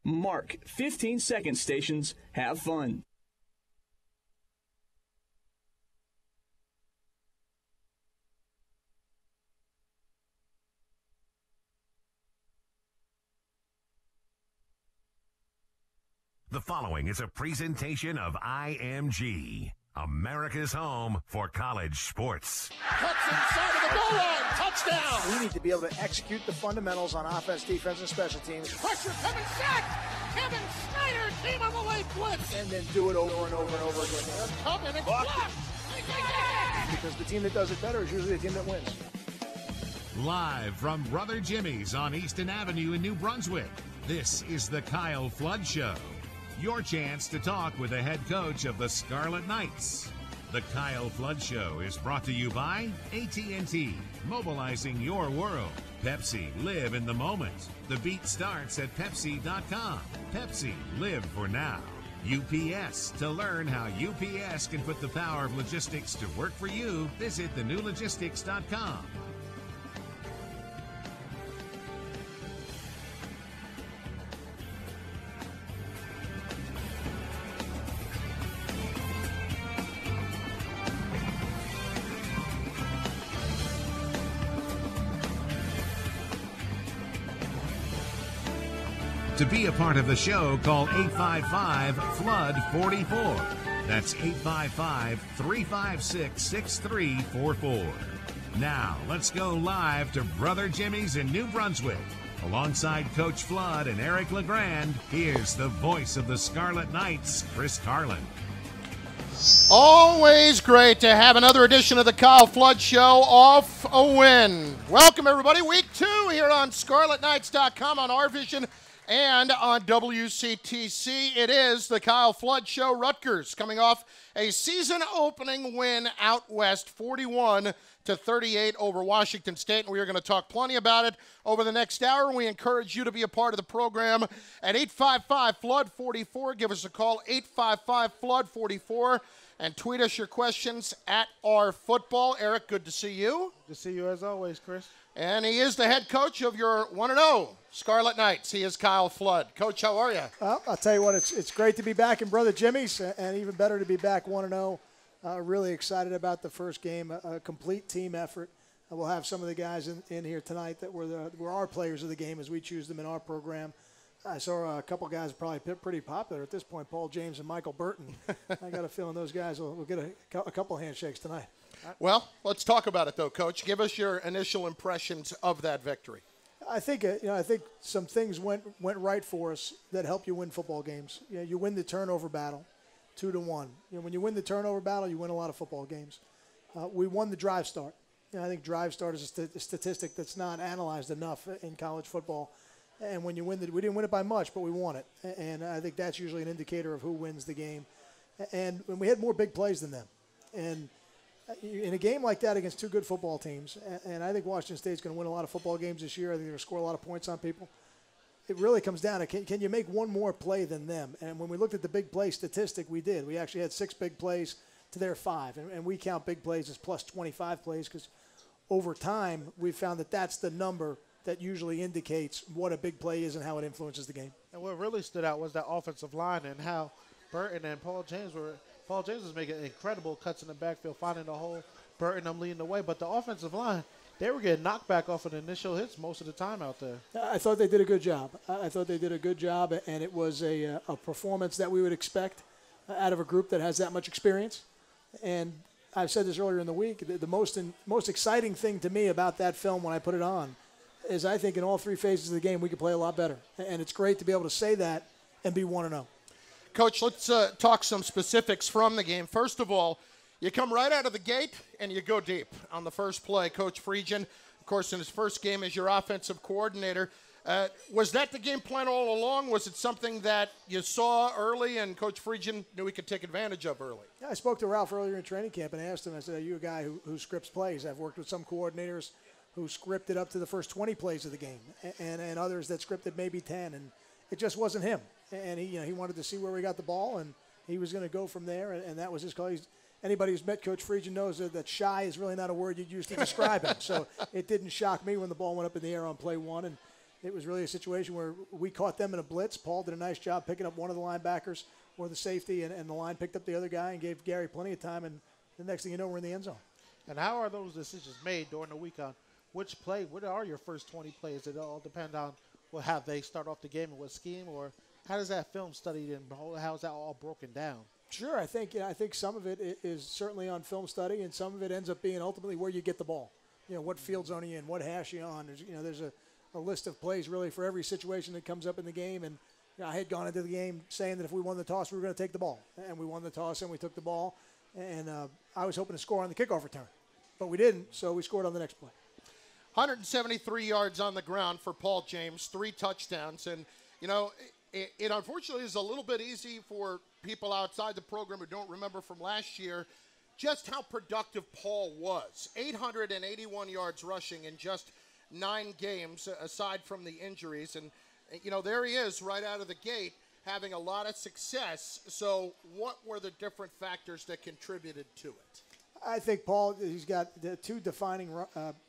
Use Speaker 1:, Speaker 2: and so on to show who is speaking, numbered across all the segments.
Speaker 1: Mark 15-second stations. Have fun.
Speaker 2: The following is a presentation of IMG, America's home for college sports.
Speaker 3: Cuts inside of the goal line. Touchdown.
Speaker 4: We need to be able to execute the fundamentals on offense, defense, and special teams.
Speaker 3: Pressure coming, sacked. Kevin Snyder, team on the late blitz.
Speaker 4: And then do it over and over and over again.
Speaker 3: They're coming and blocked.
Speaker 4: Because the team that does it better is usually the team that wins.
Speaker 5: Live from Brother Jimmy's on Easton Avenue in New Brunswick, this is the Kyle Flood Show. Your chance to talk with the head coach of the Scarlet Knights. The Kyle Flood Show is brought to you by AT&T, mobilizing your world. Pepsi, live in the moment. The beat starts at Pepsi.com. Pepsi, live for now. UPS, to learn how UPS can put the power of logistics to work for you, visit thenewlogistics.com. To be a part of the show, call 855-FLOOD-44. That's 855-356-6344. Now, let's go live to Brother Jimmy's in New Brunswick. Alongside Coach Flood and Eric LeGrand, here's the voice of the Scarlet Knights, Chris Carlin.
Speaker 3: Always great to have another edition of the Kyle Flood Show off a win. Welcome, everybody. Week 2 here on ScarletKnights.com, on RVision, and on WCTC. It is the Kyle Flood Show. Rutgers coming off a season-opening win out west, 41-38 over Washington State. And we are going to talk plenty about it over the next hour. We encourage you to be a part of the program at 855-FLOOD-44. Give us a call, 855-FLOOD-44. And tweet us your questions at rfootball. Eric, good to see you.
Speaker 6: Good to see you as always, Chris.
Speaker 3: And he is the head coach of your 1-0 Scarlet Knights. He is Kyle Flood. Coach, how are you?
Speaker 4: Well, I'll tell you what, it's great to be back in Brother Jimmy's, and even better to be back 1-0. Really excited about the first game, a complete team effort. We'll have some of the guys in here tonight that were our players of the game as we choose them in our program. I saw a couple guys probably pretty popular at this point, Paul James and Michael Burton. I got a feeling those guys will get a couple handshakes tonight.
Speaker 3: Well, let's talk about it, though, Coach. Give us your initial impressions of that victory.
Speaker 4: I think some things went right for us that help you win football games. You win the turnover battle, 2-1. When you win the turnover battle, you win a lot of football games. We won the drive start. I think drive start is a statistic that's not analyzed enough in college football. And when you win we didn't win it by much, but we won it. And I think that's usually an indicator of who wins the game. And we had more big plays than them. And in a game like that against two good football teams, and I think Washington State's going to win a lot of football games this year. I think they're going to score a lot of points on people. It really comes down to can you make one more play than them? And when we looked at the big play statistic, we did. We actually had 6 big plays to their 5. And we count big plays as plus 25 plays because over time we found that that's the number that usually indicates what a big play is and how it influences the game.
Speaker 6: And what really stood out was that offensive line and how Burton and Paul James was making incredible cuts in the backfield, finding the hole. Burton, them leading the way. But the offensive line, they were getting knocked back off of the initial hits most of the time out there.
Speaker 4: I thought they did a good job. I thought they did a good job, and it was a performance that we would expect out of a group that has that much experience. And I've said this earlier in the week, the most exciting thing to me about that film when I put it on is I think in all 3 phases of the game we could play a lot better. And it's great to be able to say that and be 1-0.
Speaker 3: Coach, let's talk some specifics from the game. First of all, you come right out of the gate and you go deep on the first play. Coach Friedgen, of course, in his first game as your offensive coordinator. Was that the game plan all along? Was it something that you saw early and Coach Friedgen knew he could take advantage of early?
Speaker 4: Yeah, I spoke to Ralph earlier in training camp and asked him, I said, are you a guy who scripts plays? I've worked with some coordinators who scripted up to the first 20 plays of the game and others that scripted maybe 10, and it just wasn't him. And he wanted to see where we got the ball, and he was going to go from there, and that was his call. Anybody who's met Coach Friedgen knows that shy is really not a word you'd use to describe him. So it didn't shock me when the ball went up in the air on play 1, and It was really a situation where we caught them in a blitz. Paul did a nice job picking up one of the linebackers or the safety, and the line picked up the other guy and gave Gary plenty of time, and the next thing you know, we're in the end zone.
Speaker 6: And how are those decisions made during the week on which play? What are your first 20 plays? It all depend on how they start off the game and what scheme, or how does that film studied and how is that all broken down?
Speaker 4: Sure, I think some of it is certainly on film study, and some of it ends up being ultimately where you get the ball. What field zone are you in, what hash you on. There's a list of plays really for every situation that comes up in the game, and I had gone into the game saying that if we won the toss, we were going to take the ball, and we won the toss and we took the ball, and I was hoping to score on the kickoff return, but we didn't, so we scored on the next play.
Speaker 3: 173 yards on the ground for Paul James, 3 touchdowns. And, it unfortunately is a little bit easy for people outside the program who don't remember from last year just how productive Paul was. 881 yards rushing in just 9 games, aside from the injuries. And, there he is right out of the gate having a lot of success. So what were the different factors that contributed to it?
Speaker 4: I think Paul, he's got the 2 defining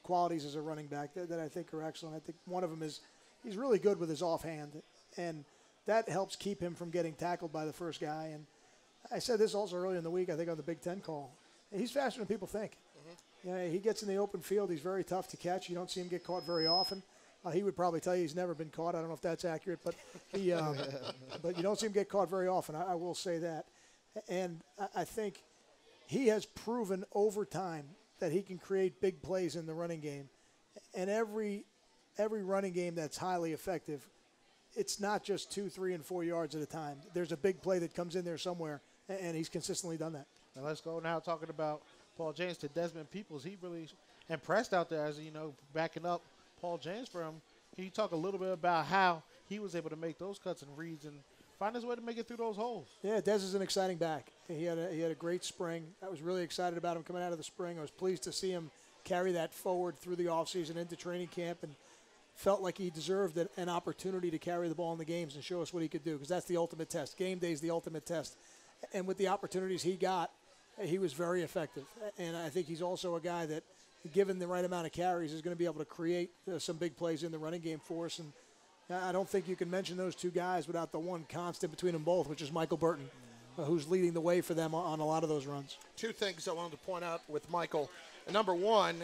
Speaker 4: qualities as a running back that I think are excellent. I think one of them is he's really good with his offhand, and that helps keep him from getting tackled by the first guy. And I said this also earlier in the week, I think on the Big Ten call. He's faster than people think. He gets in the open field. He's very tough to catch. You don't see him get caught very often. He would probably tell you he's never been caught. I don't know if that's accurate, but but you don't see him get caught very often. I will say that. And I think he has proven over time that he can create big plays in the running game. And every running game that's highly effective, it's not just 2, 3, and 4 yards at a time. There's a big play that comes in there somewhere, and he's consistently done that.
Speaker 6: And let's go now talking about Paul James to Desmond Peoples. He really impressed out there as, backing up Paul James for him. Can you talk a little bit about how he was able to make those cuts and reads and find his way to make it through those holes?
Speaker 4: Yeah, Des is an exciting back. He had a great spring. I was really excited about him coming out of the spring. I was pleased to see him carry that forward through the offseason into training camp, and felt like he deserved an opportunity to carry the ball in the games and show us what he could do, because that's the ultimate test. Game day is the ultimate test. And with the opportunities he got, he was very effective. And I think he's also a guy that, given the right amount of carries, is going to be able to create some big plays in the running game for us. And I don't think you can mention those 2 guys without the one constant between them both, which is Michael Burton, who's leading the way for them on a lot of those runs.
Speaker 3: 2 things I wanted to point out with Michael. Number one,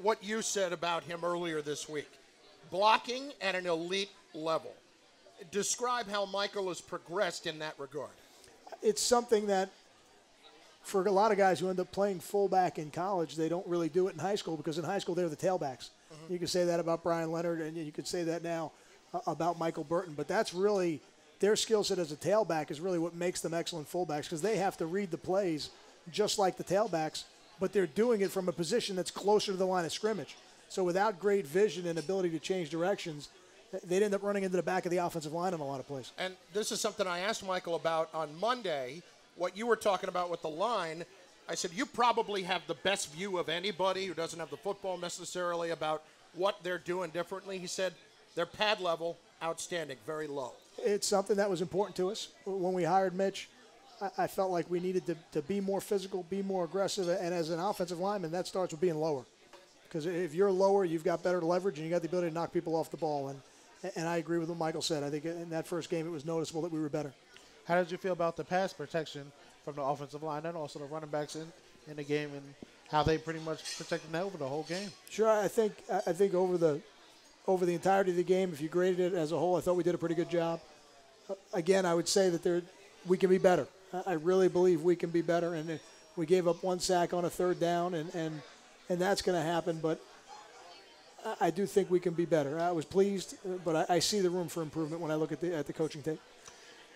Speaker 3: what you said about him earlier this week. Blocking at an elite level. Describe how Michael has progressed in that regard.
Speaker 4: It's something that, for a lot of guys who end up playing fullback in college, they don't really do it in high school, because in high school they're the tailbacks. Mm-hmm. You can say that about Brian Leonard, and you could say that now about Michael Burton. But that's really their skill set as a tailback is really what makes them excellent fullbacks, because they have to read the plays just like the tailbacks, but they're doing it from a position that's closer to the line of scrimmage. So without great vision and ability to change directions, they'd end up running into the back of the offensive line in a lot of plays.
Speaker 3: And this is something I asked Michael about on Monday, what you were talking about with the line. I said, you probably have the best view of anybody who doesn't have the football necessarily about what they're doing differently. He said their pad level, outstanding, very low.
Speaker 4: It's something that was important to us. When we hired Mitch, I felt like we needed to be more physical, be more aggressive, and as an offensive lineman, that starts with being lower. Because if you're lower, you've got better leverage, and you got the ability to knock people off the ball. And I agree with what Michael said. I think in that first game, it was noticeable that we were better.
Speaker 6: How did you feel about the pass protection from the offensive line and also the running backs in the game, and how they pretty much protected that over the whole game?
Speaker 4: Sure, I think over the entirety of the game, if you graded it as a whole, I thought we did a pretty good job. Again, I would say that we can be better. I really believe we can be better, and we gave up 1 sack on a 3rd down, and that's going to happen, but I do think we can be better. I was pleased, but I see the room for improvement when I look at the coaching tape.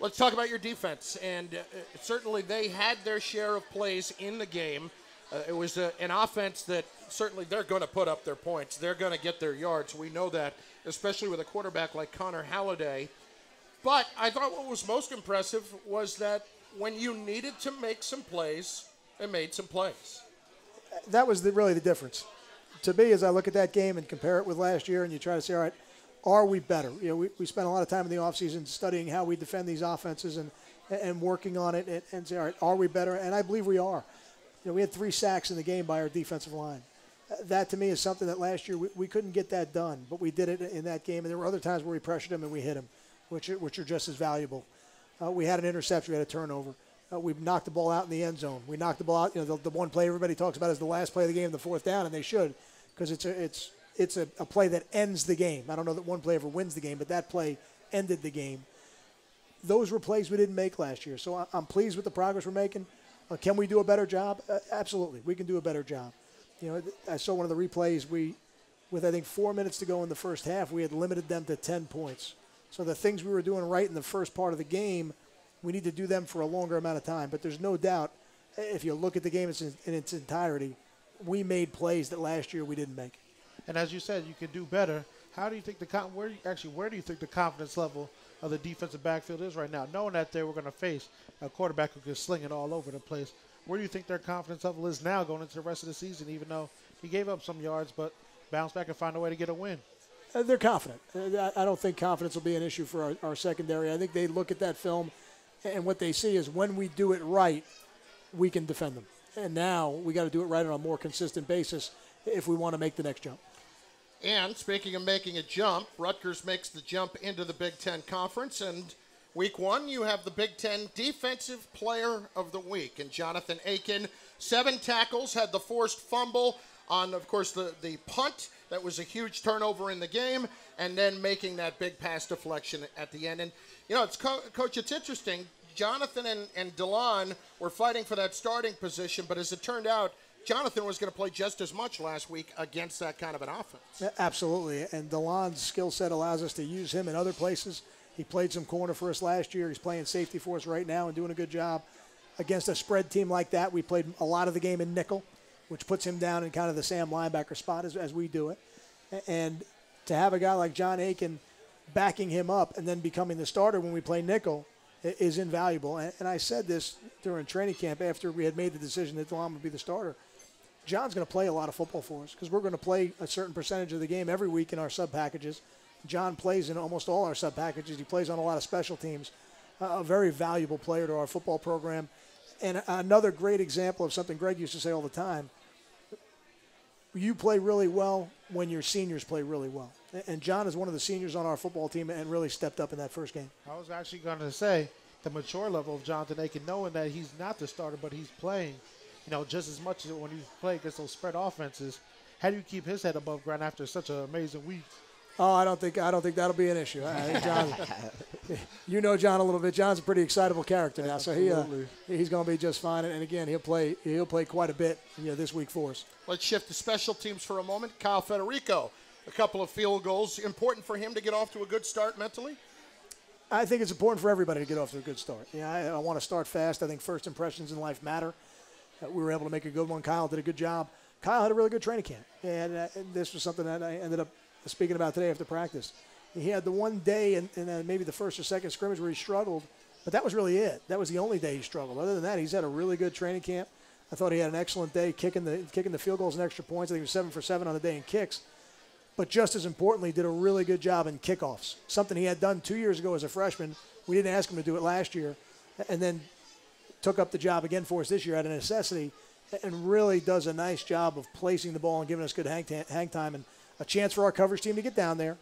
Speaker 3: Let's talk about your defense, and certainly they had their share of plays in the game. It was an offense that certainly they're going to put up their points. They're going to get their yards. We know that, especially with a quarterback like Connor Halliday. But I thought what was most impressive was that when you needed to make some plays, they made some plays.
Speaker 4: That was really the difference. To me, as I look at that game and compare it with last year, and you try to say, all right, are we better? We spent a lot of time in the offseason studying how we defend these offenses and working on it and say, all right, are we better? And I believe we are. We had 3 sacks in the game by our defensive line. That to me is something that last year we couldn't get that done, but we did it in that game. And there were other times where we pressured him and we hit him, which are just as valuable. We had an interception, we had a turnover. We knocked the ball out in the end zone. We knocked the ball out. The one play everybody talks about is the last play of the game, the fourth down, and they should, because it's a play that ends the game. I don't know that one play ever wins the game, but that play ended the game. Those were plays we didn't make last year. So I'm pleased with the progress we're making. Can we do a better job? Absolutely, we can do a better job. I saw one of the replays. With I think 4 minutes to go in the first half, we had limited them to 10 points. So the things we were doing right in the first part of the game, we need to do them for a longer amount of time. But there's no doubt, if you look at the game in its entirety, we made plays that last year we didn't make.
Speaker 6: And as you said, you can do better. How do you think where do you think the confidence level of the defensive backfield is right now, knowing that they were going to face a quarterback who could sling it all over the place? Where do you think their confidence level is now going into the rest of the season, even though he gave up some yards, but bounce back and find a way to get a win?
Speaker 4: They're confident. I don't think confidence will be an issue for our secondary. I think they look at that film, and what they see is when we do it right, we can defend them. And now we got to do it right on a more consistent basis if we want to make the next jump.
Speaker 3: And speaking of making a jump, Rutgers makes the jump into the Big Ten Conference, and Week 1, you have the Big Ten Defensive Player of the Week. And Jonathan Aiken, 7 tackles, had the forced fumble on, of course, the punt. That was a huge turnover in the game, and then making that big pass deflection at the end. And, it's Coach, it's interesting. Jonathan and DeLon were fighting for that starting position, but as it turned out, Jonathan was going to play just as much last week against that kind of an offense.
Speaker 4: Absolutely, and DeLon's skill set allows us to use him in other places. He played some corner for us last year. He's playing safety for us right now and doing a good job. Against a spread team like that, we played a lot of the game in nickel, which puts him down in kind of the Sam linebacker spot as we do it. And to have a guy like John Aiken backing him up and then becoming the starter when we play nickel is invaluable. And I said this during training camp after we had made the decision that DeLon would be the starter. John's going to play a lot of football for us because we're going to play a certain percentage of the game every week in our sub-packages. John plays in almost all our sub-packages. He plays on a lot of special teams. A very valuable player to our football program. And another great example of something Greg used to say all the time, you play really well when your seniors play really well. And John is one of the seniors on our football team and really stepped up in that first game.
Speaker 6: I was actually going to say the mature level of Jonathan Aiken, knowing that he's not the starter, but he's playing, just as much as when you play against those spread offenses. How do you keep his head above ground after such an amazing week?
Speaker 4: Oh, I don't think that'll be an issue. I think John, John a little bit. John's a pretty excitable character now, so he's going to be just fine. And again, he'll play quite a bit this week for us.
Speaker 3: Let's shift to special teams for a moment. Kyle Federico, a couple of field goals. Important for him to get off to a good start mentally?
Speaker 4: I think it's important for everybody to get off to a good start. I want to start fast. I think first impressions in life matter. We were able to make a good one. Kyle did a good job. Kyle had a really good training camp, and this was something that I ended up speaking about today after practice. He had the one day in maybe the first or second scrimmage where he struggled, but that was really it. That was the only day he struggled. Other than that, he's had a really good training camp. I thought he had an excellent day kicking the field goals and extra points. I think he was 7 for 7 on the day in kicks. But just as importantly, did a really good job in kickoffs, something he had done 2 years ago as a freshman. We didn't ask him to do it last year, and then took up the job again for us this year out of necessity, and really does a nice job of placing the ball and giving us good hang time and a chance for our coverage team to get down there,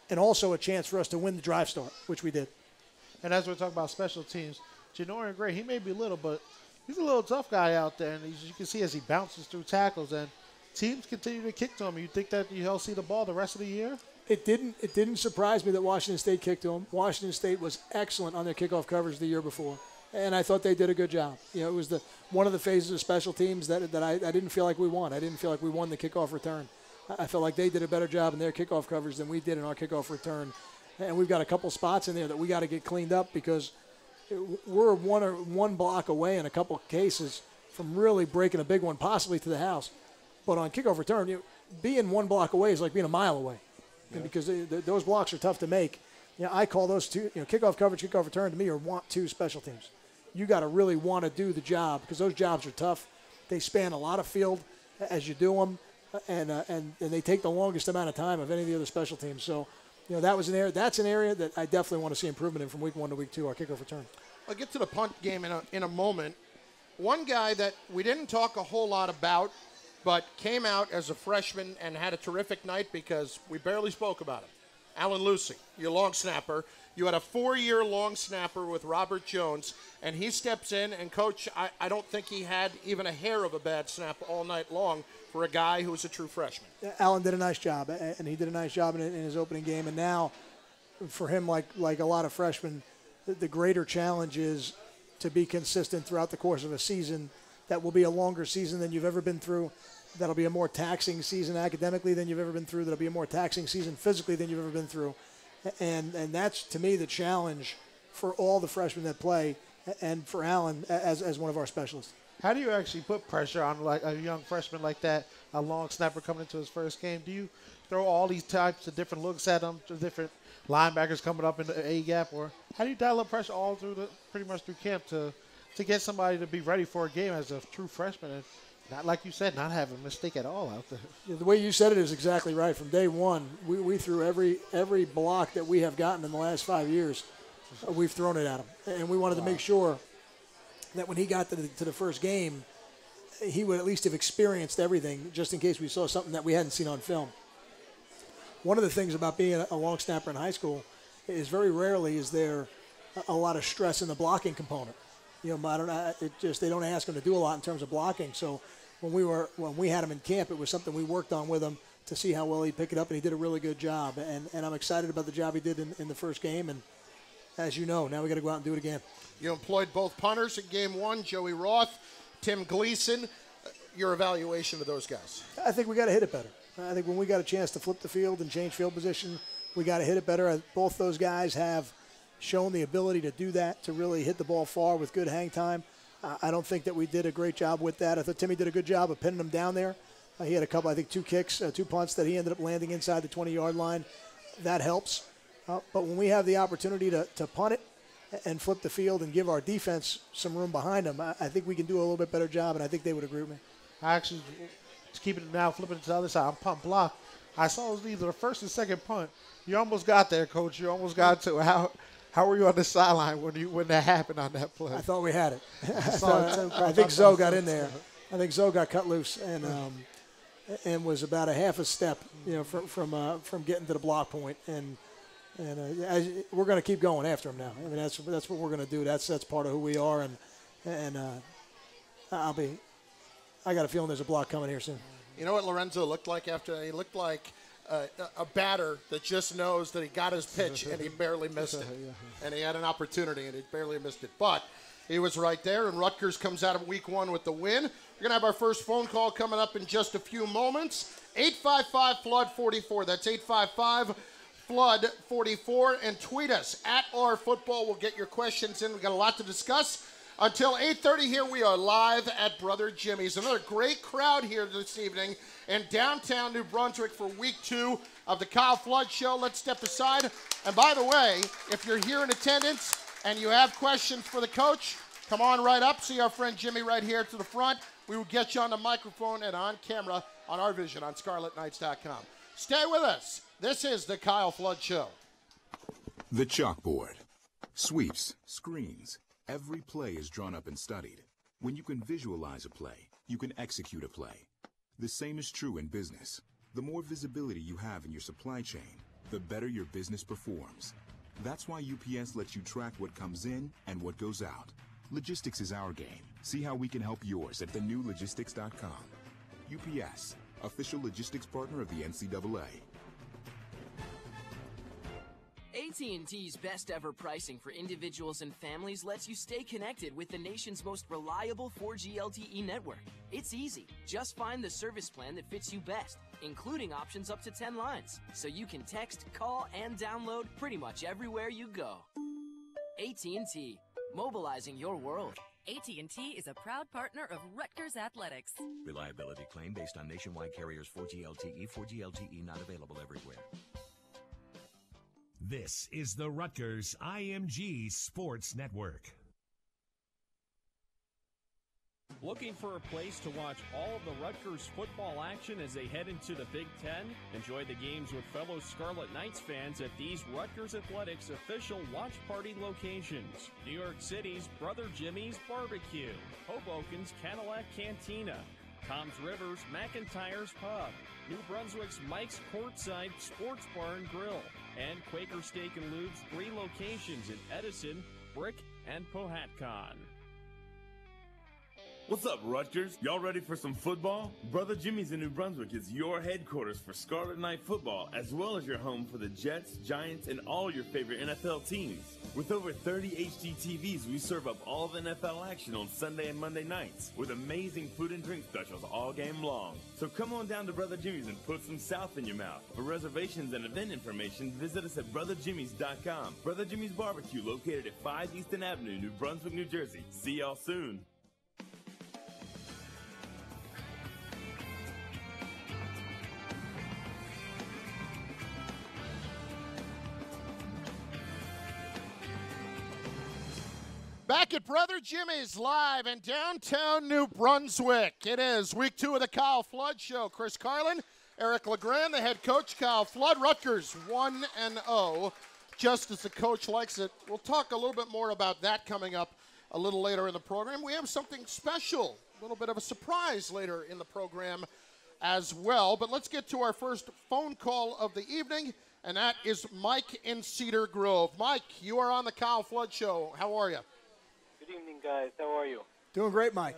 Speaker 4: and also a chance for us to win the drive start, which we did.
Speaker 6: And as we're talking about special teams, Janoran Gray, he may be little, but he's a little tough guy out there, and you can see as he bounces through tackles, and teams continue to kick to him. You think that he'll see the ball the rest of the year?
Speaker 4: It didn't surprise me that Washington State kicked to him. Washington State was excellent on their kickoff coverage the year before, and I thought they did a good job. It was one of the phases of special teams that I didn't feel like we won. I didn't feel like we won the kickoff return. I felt like they did a better job in their kickoff coverage than we did in our kickoff return. And we've got a couple spots in there that we got to get cleaned up because we're one block away in a couple of cases from really breaking a big one, possibly to the house. But on kickoff return, being 1 block away is like being a mile away, because those blocks are tough to make. I call those two, kickoff coverage, kickoff return to me are want to special teams. You got to really want to do the job because those jobs are tough. They span a lot of field as you do them. And they take the longest amount of time of any of the other special teams. So, that's an area that I definitely want to see improvement in from week 1 to week 2, our kickoff return.
Speaker 3: I'll get to the punt game in a moment. One guy that we didn't talk a whole lot about, but came out as a freshman and had a terrific night because we barely spoke about him. Alan Lucy, your long snapper. You had a 4-year long snapper with Robert Jones, and he steps in, and, Coach, I don't think he had even a hair of a bad snap all night long for a guy who was a true freshman.
Speaker 4: Alan did a nice job, and he did a nice job in his opening game. And now, for him, like a lot of freshmen, the greater challenge is to be consistent throughout the course of a season. That will be a longer season than you've ever been through. That'll be a more taxing season academically than you've ever been through. That'll be a more taxing season physically than you've ever been through. And that's, to me, the challenge for all the freshmen that play, and for Alan as one of our specialists.
Speaker 6: How do you actually put pressure on like a young freshman like that, a long snapper coming into his first game? Do you throw all these types of different looks at him, to different linebackers coming up in the A-gap, or how do you dial up pressure all through pretty much through camp to get somebody to be ready for a game as a true freshman and not, like you said, not have a mistake at all out there?
Speaker 4: Yeah, the way you said it is exactly right. From day one, we threw every block that we have gotten in the last 5 years, we've thrown it at him. And we wanted to make sure that when he got to the first game, he would at least have experienced everything, just in case we saw something that we hadn't seen on film. One of the things about being a long snapper in high school is very rarely is there a lot of stress in the blocking component. You know, they don't ask him to do a lot in terms of blocking. So when we had him in camp, it was something we worked on with him to see how well he'd pick it up, and he did a really good job. And I'm excited about the job he did in the first game. And as you know, now we got to go out and do it again.
Speaker 3: You employed both punters in game one, Joey Roth, Tim Gleason. Your evaluation of those guys?
Speaker 4: I think we got to hit it better. I think when we got a chance to flip the field and change field position, we got to hit it better. Both those guys have shown the ability to do that, to really hit the ball far with good hang time. I don't think that we did a great job with that. I thought Timmy did a good job of pinning him down there. He had a couple, I think 2 kicks, 2 punts that he ended up landing inside the 20-yard line. That helps. But when we have the opportunity to punt it and flip the field and give our defense some room behind them, I think we can do a little bit better job, and I think they would agree with me.
Speaker 6: I actually, to keep it now, flipping it to the other side, I'm punt block. I saw it was either the first and second punt. You almost got there, Coach. You almost got to How were you on the sideline when that happened on that play?
Speaker 4: I thought we had it. I think Zoe got in there. I think Zoe got cut loose and was about a half a step, from getting to the block point. And we're going to keep going after him now. I mean, that's what we're going to do. That's part of who we are. And I got a feeling there's a block coming here soon.
Speaker 3: You know what Lorenzo looked like after? He looked like a batter that just knows that he got his pitch and he barely missed it. And he had an opportunity and he barely missed it. But he was right there, and Rutgers comes out of week 1 with the win. We're going to have our first phone call coming up in just a few moments. 855-FLOOD-44. That's 855-FLOOD-44. And tweet us at @RFootball. We'll get your questions in. We've got a lot to discuss. Until 8:30 here, we are live at Brother Jimmy's. Another great crowd here this evening in downtown New Brunswick for week 2 of the Kyle Flood Show. Let's step aside. And by the way, if you're here in attendance and you have questions for the coach, come on right up. See our friend Jimmy right here to the front. We will get you on the microphone and on camera on RVision on ScarletKnights.com. Stay with us. This is the Kyle Flood Show.
Speaker 7: The chalkboard. Sweeps, screens. Every play is drawn up and studied. When you can visualize a play, you can execute a play. The same is true in business. The more visibility you have in your supply chain, the better your business performs. That's why UPS lets you track what comes in and what goes out. Logistics is our game. See how we can help yours at thenewlogistics.com. UPS, official logistics partner of the NCAA.
Speaker 8: AT&T's best ever pricing for individuals and families lets you stay connected with the nation's most reliable 4G LTE network. It's easy. Just find the service plan that fits you best, including options up to 10 lines, so you can text, call, and download pretty much everywhere you go. AT&T, mobilizing your world.
Speaker 9: AT&T is a proud partner of Rutgers Athletics.
Speaker 10: Reliability claim based on nationwide carriers 4G LTE. 4G LTE not available everywhere.
Speaker 5: This is the Rutgers IMG Sports Network.
Speaker 11: Looking for a place to watch all of the Rutgers football action as they head into the Big Ten? Enjoy the games with fellow Scarlet Knights fans at these Rutgers Athletics official watch party locations. New York City's Brother Jimmy's Barbecue, Hoboken's Cadillac Cantina, Tom's Rivers McIntyre's Pub, New Brunswick's Mike's Courtside Sports Bar and Grill, and Quaker Steak and Lube's 3 locations in Edison, Brick, and Powhatan.
Speaker 12: What's up, Rutgers? Y'all ready for some football? Brother Jimmy's in New Brunswick is your headquarters for Scarlet Knight football, as well as your home for the Jets, Giants, and all your favorite NFL teams. With over 30 HD TVs, we serve up all the NFL action on Sunday and Monday nights, with amazing food and drink specials all game long. So come on down to Brother Jimmy's and put some South in your mouth. For reservations and event information, visit us at BrotherJimmy's.com. Brother Jimmy's Barbecue, located at 5 Easton Avenue, New Brunswick, New Jersey. See y'all soon.
Speaker 3: Back at Brother Jimmy's live in downtown New Brunswick. It is week 2 of the Kyle Flood Show. Chris Carlin, Eric LeGrand, the head coach. Kyle Flood, Rutgers 1-0, just as the coach likes it. We'll talk a little bit more about that coming up a little later in the program. We have something special, a little bit of a surprise later in the program as well. But let's get to our first phone call of the evening, and that is Mike in Cedar Grove. Mike, you are on the Kyle Flood Show. How are you?
Speaker 13: Good evening, guys. How are you?
Speaker 4: Doing great, Mike.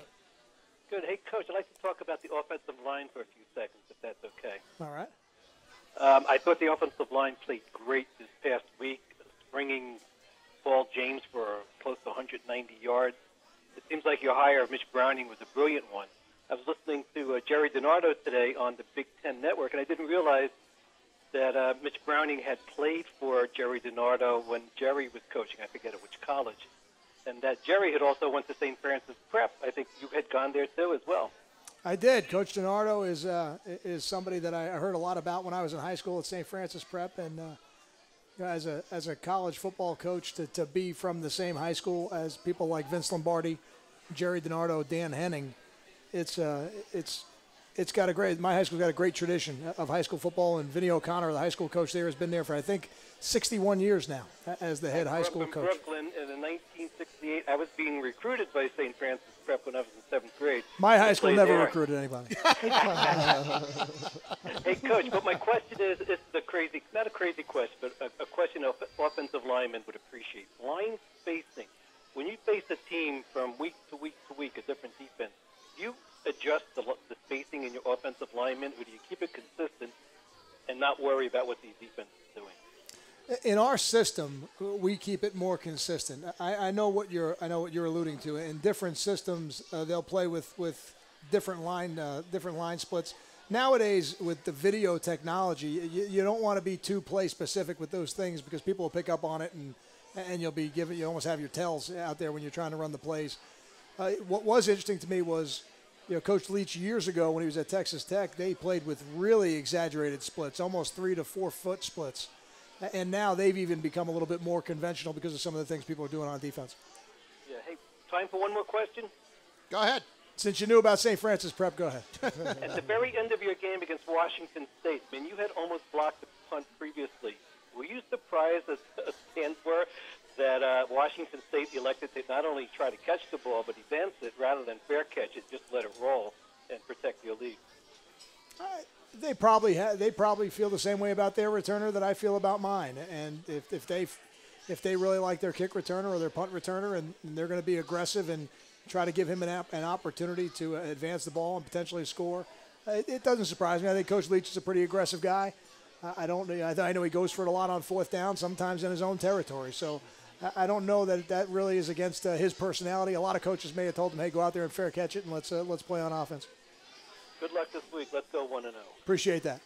Speaker 13: Good. Hey, Coach, I'd like to talk about the offensive line for a few seconds, if that's okay.
Speaker 4: All right.
Speaker 13: I thought the offensive line played great this past week, bringing Paul James for close to 190 yards. It seems like your hire of Mitch Browning was a brilliant one. I was listening to Jerry DiNardo today on the Big Ten Network, and I didn't realize that Mitch Browning had played for Jerry DiNardo when Jerry was coaching. I forget at which college. And that Jerry had also went to St. Francis Prep. I think you had gone there, too, as well.
Speaker 4: I did. Coach DiNardo is somebody that I heard a lot about when I was in high school at St. Francis Prep. And as a college football coach, to be from the same high school as people like Vince Lombardi, Jerry DiNardo, Dan Henning, it's got a great – my high school got a great tradition of high school football. And Vinny O'Connor, the high school coach there, has been there for, I think, 61 years now as the head high school coach.
Speaker 13: Brooklyn in 1968. I was being recruited by St. Francis Prep when I was in 7th grade.
Speaker 4: My high school never recruited anybody.
Speaker 13: Hey, Coach, but my question is not a crazy question, but a question of offensive linemen would appreciate. Line spacing. When you face a team from week to week to week, a different defense, do you adjust the spacing in your offensive linemen, or do you keep it consistent and not worry about what the defense is doing?
Speaker 4: In our system, we keep it more consistent. I know what you're alluding to. In different systems, they'll play with different line splits. Nowadays, with the video technology, you don't want to be too play specific with those things because people will pick up on it and you almost have your tells out there when you're trying to run the plays. What was interesting to me was, Coach Leach years ago when he was at Texas Tech, they played with really exaggerated splits, almost 3 to 4 foot splits. And now they've even become a little bit more conventional because of some of the things people are doing on defense.
Speaker 13: Yeah. Hey, time for one more question?
Speaker 3: Go ahead.
Speaker 4: Since you knew about St. Francis Prep, go ahead.
Speaker 13: At the very end of your game against Washington State, you had almost blocked the punt previously. Were you surprised, as fans were, that Washington State elected to not only try to catch the ball, but advance it rather than fair catch it, just let it roll and protect your lead?
Speaker 4: They probably feel the same way about their returner that I feel about mine. And if they really like their kick returner or their punt returner, and they're going to be aggressive and try to give him an opportunity to advance the ball and potentially score, it doesn't surprise me. I think Coach Leach is a pretty aggressive guy. I know he goes for it a lot on 4th down, sometimes in his own territory. So I don't know that really is against his personality. A lot of coaches may have told him, "Hey, go out there and fair catch it, and let's play on offense."
Speaker 13: Good luck this week. Let's go 1-0.
Speaker 4: Appreciate that.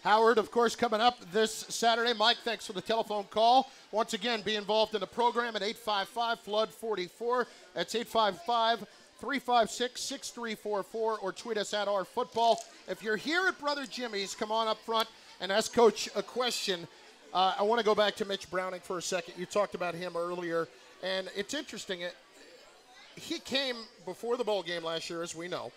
Speaker 3: Howard, of course, coming up this Saturday. Mike, thanks for the telephone call. Once again, be involved in the program at 855-FLOOD-44. That's 855-356-6344, or tweet us at @OurFootball. If you're here at Brother Jimmy's, come on up front and ask Coach a question. I want to go back to Mitch Browning for a second. You talked about him earlier, and it's interesting. He came before the bowl game last year, as we know,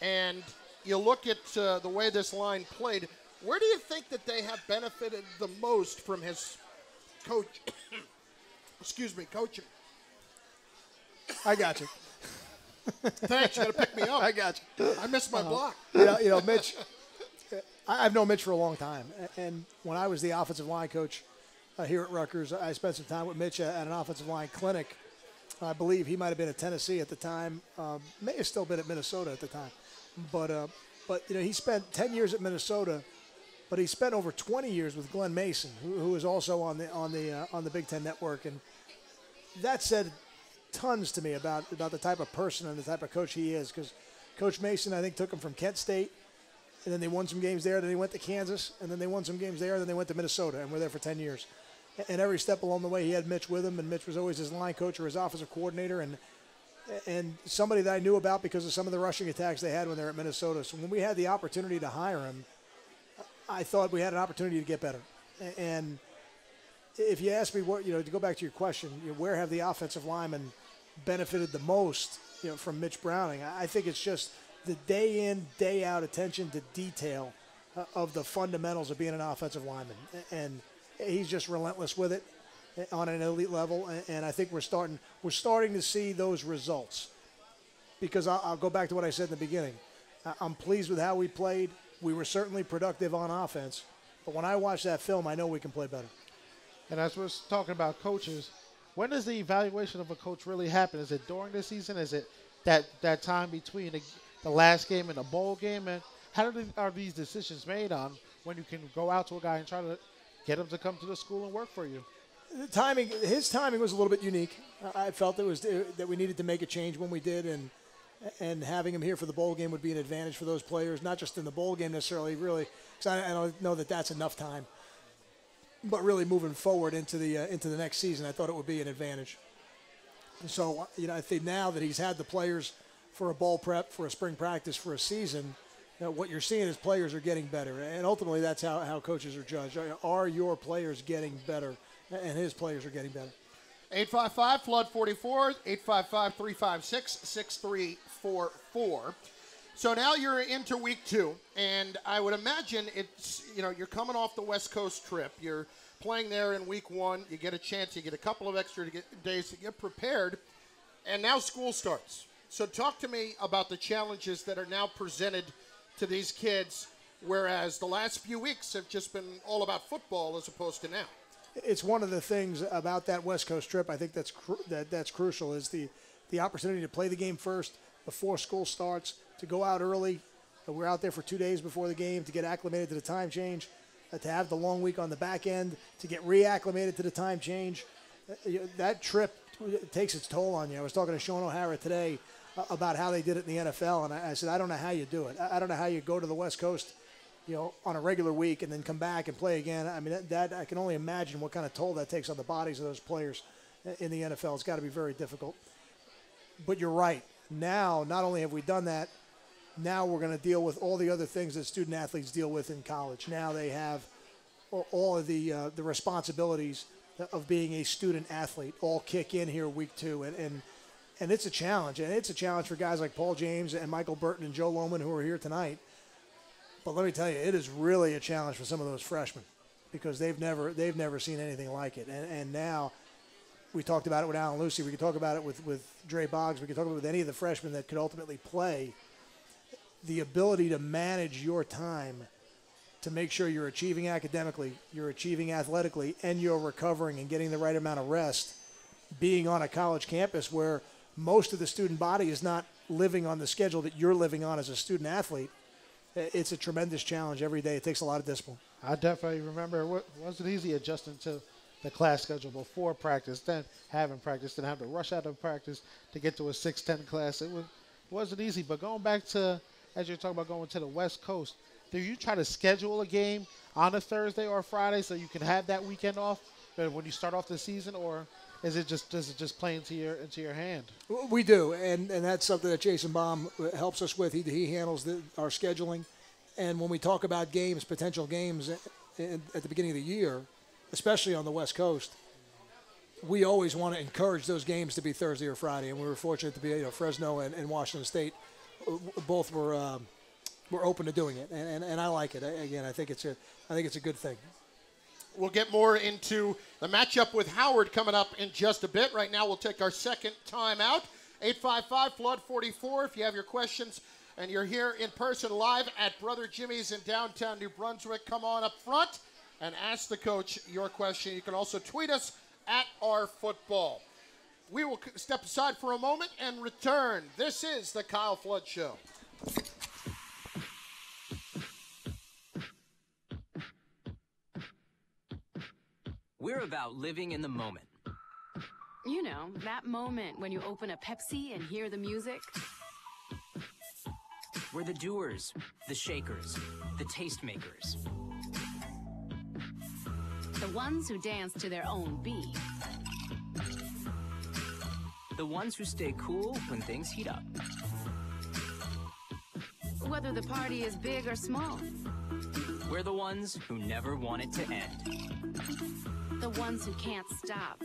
Speaker 3: and you look at the way this line played. Where do you think that they have benefited the most from his coaching?
Speaker 4: I got you.
Speaker 3: Thanks. You got to pick me up.
Speaker 4: I got you.
Speaker 3: I missed my block.
Speaker 4: Mitch. I've known Mitch for a long time, and when I was the offensive line coach here at Rutgers, I spent some time with Mitch at an offensive line clinic. I believe he might have been at Tennessee at the time, may have still been at Minnesota at the time, but he spent 10 years at Minnesota, but he spent over 20 years with Glenn Mason, who is also on the Big Ten Network, and that said tons to me about the type of person and the type of coach he is, because Coach Mason, I think, took him from Kent State, and then they won some games there, then they went to Kansas, and then they won some games there, and then they went to Minnesota, and were there for 10 years. And every step along the way, he had Mitch with him, and Mitch was always his line coach or his offensive coordinator, and somebody that I knew about because of some of the rushing attacks they had when they were at Minnesota. So when we had the opportunity to hire him, I thought we had an opportunity to get better. And if you ask me to go back to your question, where have the offensive linemen benefited the most, from Mitch Browning? I think it's just the day in, day out attention to detail of the fundamentals of being an offensive lineman, and he's just relentless with it on an elite level, and I think we're starting to see those results. Because I'll go back to what I said in the beginning. I'm pleased with how we played. We were certainly productive on offense, but when I watch that film, I know we can play better.
Speaker 6: And as we're talking about coaches, when does the evaluation of a coach really happen? Is it during the season? Is it that time between the last game and the bowl game? And how are these decisions made on when you can go out to a guy and try to get him to come to the school and work for you?
Speaker 4: His timing was a little bit unique. I felt that we needed to make a change when we did, and having him here for the bowl game would be an advantage for those players, not just in the bowl game necessarily, really, because I don't know that that's enough time. But really moving forward into the next season, I thought it would be an advantage. And so, I think now that he's had the players for a bowl prep, for a spring practice, for a season, what you're seeing is players are getting better. And ultimately, that's how coaches are judged. Are your players getting better? And his players are getting better.
Speaker 3: 855-FLOOD-44, 855-356-6344. So now you're into week 2, and I would imagine it's, you're coming off the West Coast trip. You're playing there in week 1. You get a chance, you get a couple of extra days to get prepared, and now school starts. So talk to me about the challenges that are now presented to these kids, whereas the last few weeks have just been all about football as opposed to now.
Speaker 4: It's one of the things about that West Coast trip I think that's crucial is the opportunity to play the game first before school starts, to go out early. We're out there for 2 days before the game to get acclimated to the time change, to have the long week on the back end, to get reacclimated to the time change. That trip takes its toll on you. I was talking to Sean O'Hara today about how they did it in the NFL, and I said, I don't know how you do it. I don't know how you go to the West Coast on a regular week and then come back and play again. I mean, that I can only imagine what kind of toll that takes on the bodies of those players in the NFL. It's got to be very difficult. But you're right. Now, not only have we done that, now we're going to deal with all the other things that student athletes deal with in college. Now they have all of the responsibilities of being a student athlete all kick in here week 2. And it's a challenge. And it's a challenge for guys like Paul James and Michael Burton and Joe Lohman who are here tonight. But let me tell you, it is really a challenge for some of those freshmen because they've never seen anything like it. And now we talked about it with Alan Lucy. We could talk about it with Dre Boggs. We could talk about it with any of the freshmen that could ultimately play. The ability to manage your time to make sure you're achieving academically, you're achieving athletically, and you're recovering and getting the right amount of rest, being on a college campus where most of the student body is not living on the schedule that you're living on as a student athlete. It's a tremendous challenge every day. It takes a lot of discipline.
Speaker 6: I definitely remember it wasn't easy adjusting to the class schedule before practice, then having practice, then having to rush out of practice to get to a 6:10 class. It wasn't easy. But going back to, as you're talking about going to the West Coast, do you try to schedule a game on a Thursday or a Friday so you can have that weekend off when you start off the season, or does it just play into your hand?
Speaker 4: We do, and that's something that Jason Baum helps us with. He handles our scheduling, and when we talk about games, potential games at the beginning of the year, especially on the West Coast, we always want to encourage those games to be Thursday or Friday, and we were fortunate to be Fresno and Washington State both were open to doing it, and I like it. Again, I think it's a good thing.
Speaker 3: We'll get more into the matchup with Howard coming up in just a bit. Right now, we'll take our second time out 855-FLOOD-44 if you have your questions and you're here in person live at Brother Jimmy's in downtown New Brunswick. Come on up front and ask the coach your question. You can also tweet us at @OurFootball. We will step aside for a moment and return. This is the Kyle Flood Show.
Speaker 8: We're about living in the moment.
Speaker 9: You know, that moment when you open a Pepsi and hear the music.
Speaker 8: We're the doers, the shakers, the tastemakers.
Speaker 9: The ones who dance to their own beat.
Speaker 8: The ones who stay cool when things heat up.
Speaker 9: Whether the party is big or small.
Speaker 8: We're the ones who never want it to end.
Speaker 9: The ones who can't stop.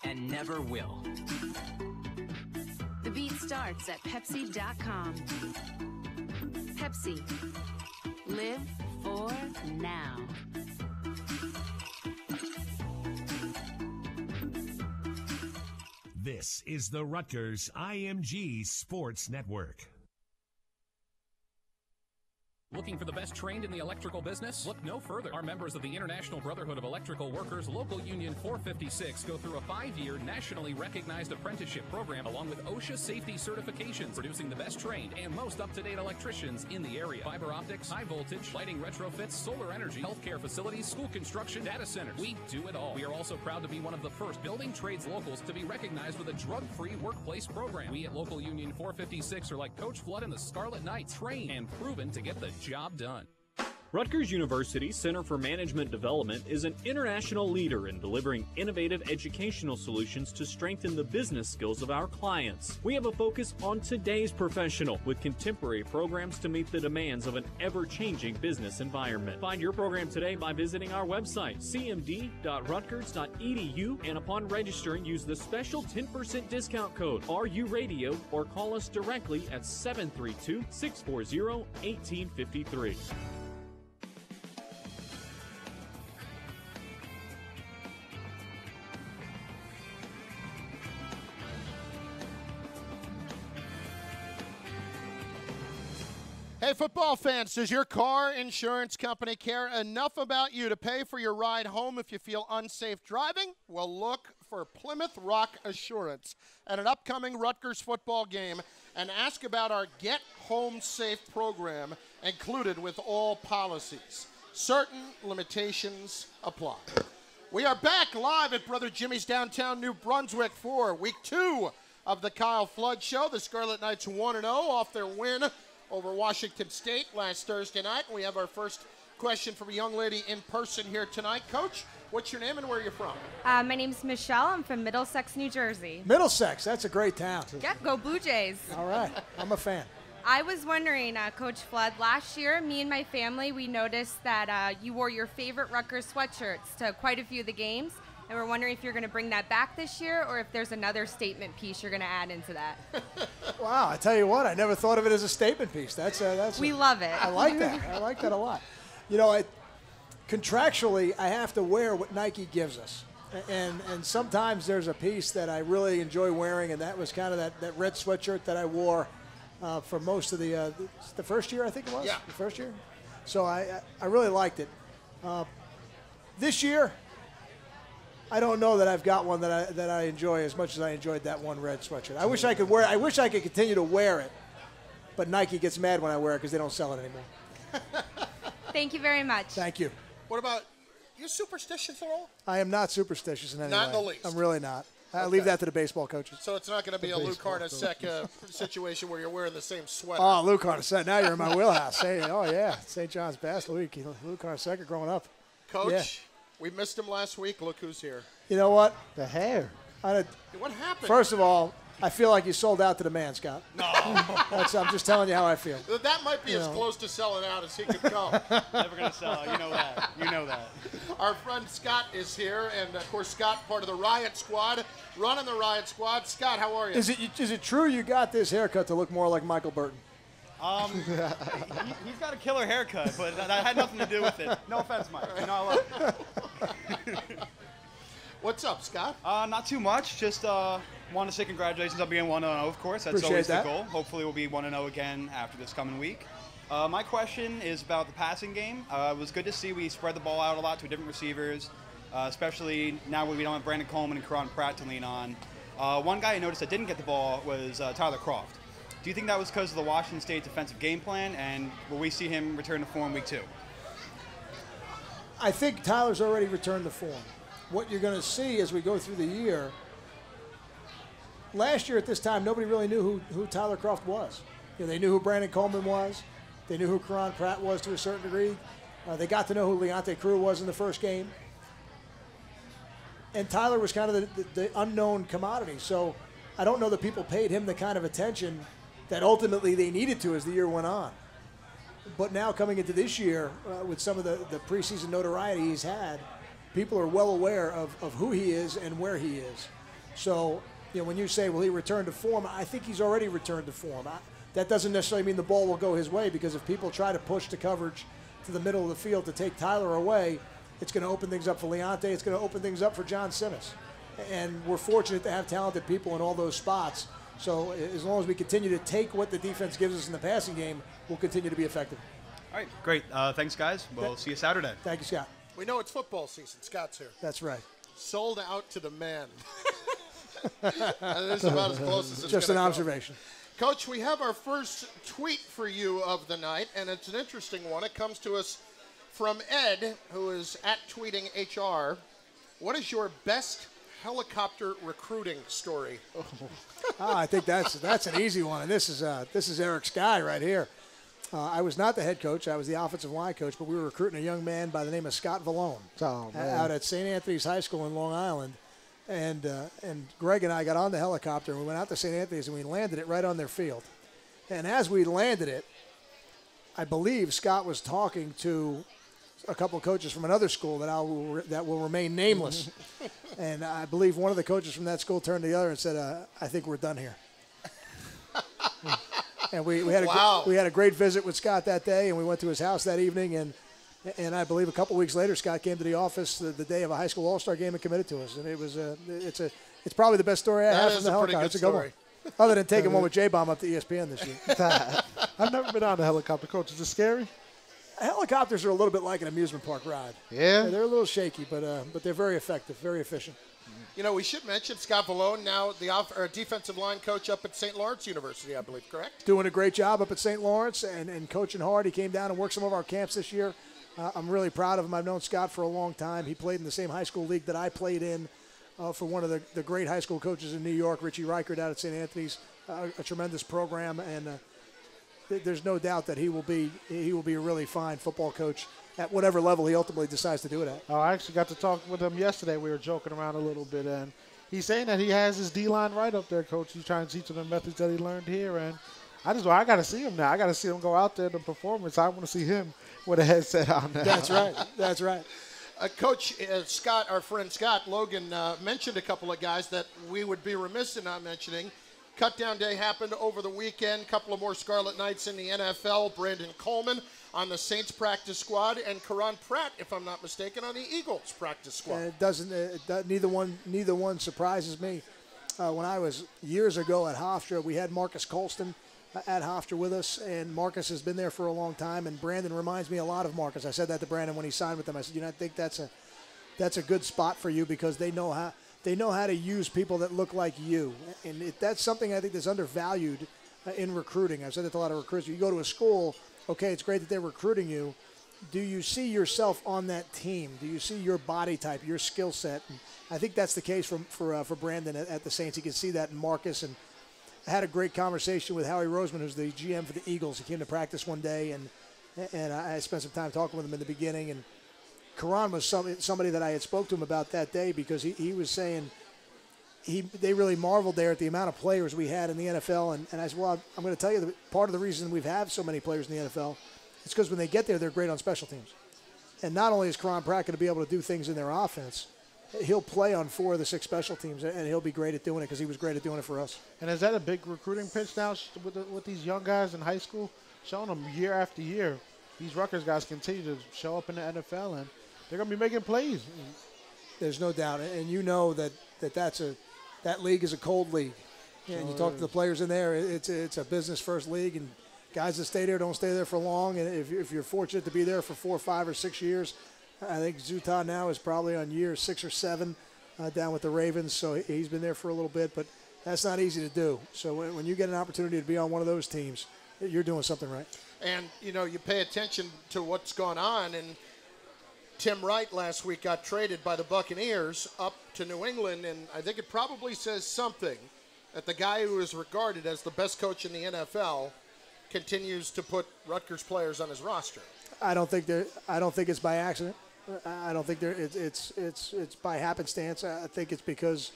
Speaker 8: And never will.
Speaker 9: The beat starts at Pepsi.com. Pepsi. Live for now.
Speaker 5: This is the Rutgers IMG Sports Network.
Speaker 11: Looking for the best trained in the electrical business? Look no further. Our members of the International Brotherhood of Electrical Workers, Local Union 456, go through a 5-year nationally recognized apprenticeship program along with OSHA safety certifications, producing the best trained and most up-to-date electricians in the area. Fiber optics, high voltage, lighting retrofits, solar energy, healthcare facilities, school construction, data centers. We do it all. We are also proud to be one of the first building trades locals to be recognized with a drug-free workplace program. We at Local Union 456 are like Coach Flood and the Scarlet Knights, trained and proven to get the job done.
Speaker 14: Rutgers University Center for Management Development is an international leader in delivering innovative educational solutions to strengthen the business skills of our clients. We have a focus on today's professional with contemporary programs to meet the demands of an ever-changing business environment. Find your program today by visiting our website, cmd.rutgers.edu, and upon registering, use the special 10% discount code RURadio or call us directly at 732-640-1853.
Speaker 3: Hey, football fans, does your car insurance company care enough about you to pay for your ride home if you feel unsafe driving? Well, look for Plymouth Rock Assurance at an upcoming Rutgers football game and ask about our Get Home Safe program included with all policies. Certain limitations apply. We are back live at Brother Jimmy's downtown New Brunswick for week 2 of the Kyle Flood Show. The Scarlet Knights 1-0 off their win over Washington State last Thursday night. We have our first question from a young lady in person here tonight. Coach, what's your name and where are you from?
Speaker 15: My name's Michelle. I'm from Middlesex, New Jersey.
Speaker 4: Middlesex, that's a great town.
Speaker 15: Yep, go Blue Jays.
Speaker 4: All right, I'm a fan.
Speaker 15: I was wondering, Coach Flood, last year, me and my family, we noticed that you wore your favorite Rutgers sweatshirts to quite a few of the games, and we're wondering if you're going to bring that back this year or if there's another statement piece you're going to add into that.
Speaker 4: Wow, I tell you what, I never thought of it as a statement piece.
Speaker 15: We love it.
Speaker 4: I like that. I like that a lot. You know, contractually, I have to wear what Nike gives us. And sometimes there's a piece that I really enjoy wearing, and that was kind of that red sweatshirt that I wore for most of the first year, I think it was?
Speaker 3: Yeah.
Speaker 4: The first year? So I really liked it. This year, I don't know that I've got one that I enjoy as much as I enjoyed that one red sweatshirt. I wish I could wear. I wish I could continue to wear it, but Nike gets mad when I wear it because they don't sell it anymore.
Speaker 15: Thank you very much.
Speaker 4: Thank you.
Speaker 3: What about you? Superstitious at all?
Speaker 4: I am not superstitious in any way.
Speaker 3: Not in the least.
Speaker 4: I'm really not. I
Speaker 3: Okay.
Speaker 4: leave that to the baseball coaches.
Speaker 3: So it's not going to be a Luke Harnasek situation where you're wearing the same sweater.
Speaker 4: Oh, Luke Harnasek. Now you're in my wheelhouse. Oh, yeah. St. John's Bass Luke Harnasek growing up.
Speaker 3: Coach,
Speaker 4: Yeah.
Speaker 3: we missed him last week. Look who's here.
Speaker 4: You know what?
Speaker 6: The hair.
Speaker 3: What happened?
Speaker 4: First of all, I feel like you sold out to the man, Scott.
Speaker 3: No.
Speaker 4: I'm just telling you how I feel.
Speaker 3: That might be
Speaker 4: You
Speaker 3: as
Speaker 4: know.
Speaker 3: close to selling out as he could come.
Speaker 16: Never going to sell out. You know that. You know that.
Speaker 3: Our friend Scott is here, and of course Scott, part of the Riot Squad, running the Riot Squad. Scott, how are you?
Speaker 4: Is it true you got this haircut to look more like Michael Burton?
Speaker 16: He's got a killer haircut, but that had nothing to do with it. No offense, Mike. You know I love it.
Speaker 3: What's up, Scott?
Speaker 16: Not too much. Just want to say congratulations on being 1-0, of course. That's
Speaker 3: Appreciate
Speaker 16: always
Speaker 3: that.
Speaker 16: the goal. Hopefully we'll be 1-0 again after this coming week. My question is about the passing game. It was good to see we spread the ball out a lot to different receivers, especially now when we don't have Brandon Coleman and Karan Pratt to lean on. One guy I noticed that didn't get the ball was Tyler Croft. Do you think that was because of the Washington State defensive game plan, and will we see him return to form week 2?
Speaker 4: I think Tyler's already returned to form. What you're going to see as we go through the year, last year at this time, nobody really knew who Tyler Croft was. They knew who Brandon Coleman was. They knew who Karan Pratt was to a certain degree. They got to know who Leonte Crew was in the first game. And Tyler was kind of the unknown commodity. So I don't know that people paid him the kind of attention that ultimately they needed to as the year went on. But now coming into this year, with some of the preseason notoriety he's had, people are well aware of who he is and where he is. So, when you say, will he return to form, I think he's already returned to form. That doesn't necessarily mean the ball will go his way, because if people try to push the coverage to the middle of the field to take Tyler away, it's going to open things up for Leonte. It's going to open things up for John Simmons. And we're fortunate to have talented people in all those spots. So as long as we continue to take what the defense gives us in the passing game, we'll continue to be effective.
Speaker 16: All right, great. Thanks, guys. We'll see you Saturday.
Speaker 4: Thank you, Scott.
Speaker 3: We know it's football season. Scott's here.
Speaker 4: That's right.
Speaker 3: Sold out to the man. This is about as close as it's
Speaker 4: just an
Speaker 3: gonna
Speaker 4: observation.
Speaker 3: Go. Coach, we have our first tweet for you of the night, and it's an interesting one. It comes to us from Ed, who is at tweeting HR. What is your best helicopter recruiting story?
Speaker 4: I think that's an easy one, and this is Eric's guy right here. I was not the head coach; I was the offensive line coach. But we were recruiting a young man by the name of Scott Vallone out at St. Anthony's High School in Long Island, and Greg and I got on the helicopter and we went out to St. Anthony's and we landed it right on their field. And as we landed it, I believe Scott was talking to a couple of coaches from another school that will remain nameless. And I believe one of the coaches from that school turned to the other and said, I think we're done here. And we had a great visit with Scott that day, and we went to his house that evening, and I believe a couple weeks later Scott came to the office the day of a high school all-star game and committed to us. And it was it's probably the best story I have from the helicopter. It's a good one. Other than taking one with J-Bomb up to ESPN this year.
Speaker 6: I've never been on a helicopter, Coach. Is it scary?
Speaker 4: Helicopters are a little bit like an amusement park ride.
Speaker 6: Yeah.
Speaker 4: They're a little shaky, but they're very effective, very efficient.
Speaker 3: We should mention Scott Vallone, now the defensive line coach up at St. Lawrence University, I believe, correct?
Speaker 4: Doing a great job up at St. Lawrence and coaching hard. He came down and worked some of our camps this year. I'm really proud of him. I've known Scott for a long time. He played in the same high school league that I played in for one of the great high school coaches in New York, Richie Reichert, out at St. Anthony's. A tremendous program, and there's no doubt that he will be a really fine football coach at whatever level he ultimately decides to do it at.
Speaker 6: Oh, I actually got to talk with him yesterday. We were joking around a little bit, and he's saying that he has his D-line right up there, Coach. He's trying to teach him the methods that he learned here, and I got to see him now. I got to see him go out there in the performance. I want to see him with a headset on now.
Speaker 4: That's right. That's right.
Speaker 3: Coach Scott, our friend Scott Logan, mentioned a couple of guys that we would be remiss in not mentioning. Cutdown day happened over the weekend. A couple of more Scarlet Knights in the NFL. Brandon Coleman on the Saints practice squad, and Karan Pratt, if I'm not mistaken, on the Eagles practice squad.
Speaker 4: Neither one surprises me. When I was years ago at Hofstra, we had Marcus Colston at Hofstra with us, and Marcus has been there for a long time. And Brandon reminds me a lot of Marcus. I said that to Brandon when he signed with them. I said, I think that's a good spot for you because they know how to use people that look like you. And that's something I think that's undervalued in recruiting. I've said that to a lot of recruits. You go to a school, okay, it's great that they're recruiting you. Do you see yourself on that team? Do you see your body type, your skill set? And I think that's the case for Brandon at the Saints. You can see that in Marcus. And I had a great conversation with Howie Roseman, who's the GM for the Eagles. He came to practice one day, and I spent some time talking with him in the beginning. And Karan was somebody that I had spoke to him about that day because he was saying they really marveled there at the amount of players we had in the NFL. And I said, well, I'm going to tell you that part of the reason we've had so many players in the NFL is because when they get there, they're great on special teams. And not only is Karan Pratt going to be able to do things in their offense, he'll play on 4 of the 6 special teams, and he'll be great at doing it because he was great at doing it for us.
Speaker 6: And is that a big recruiting pitch now with these young guys in high school? Showing them year after year, these Rutgers guys continue to show up in the NFL, and they're going to be making plays.
Speaker 4: There's no doubt, and you know that league is a cold league. And you talk to the players in there, it's a business first league, and guys that stay there don't stay there for long. And if you're fortunate to be there for 4, 5, or 6 years, I think Zuta now is probably on year 6 or 7 down with the Ravens. So he's been there for a little bit, but that's not easy to do. So when you get an opportunity to be on one of those teams, you're doing something right.
Speaker 3: And, you pay attention to what's going on, and Tim Wright last week got traded by the Buccaneers up to New England, and I think it probably says something that the guy who is regarded as the best coach in the NFL continues to put Rutgers players on his roster.
Speaker 4: I don't think it's by accident. I don't think it's by happenstance. I think it's because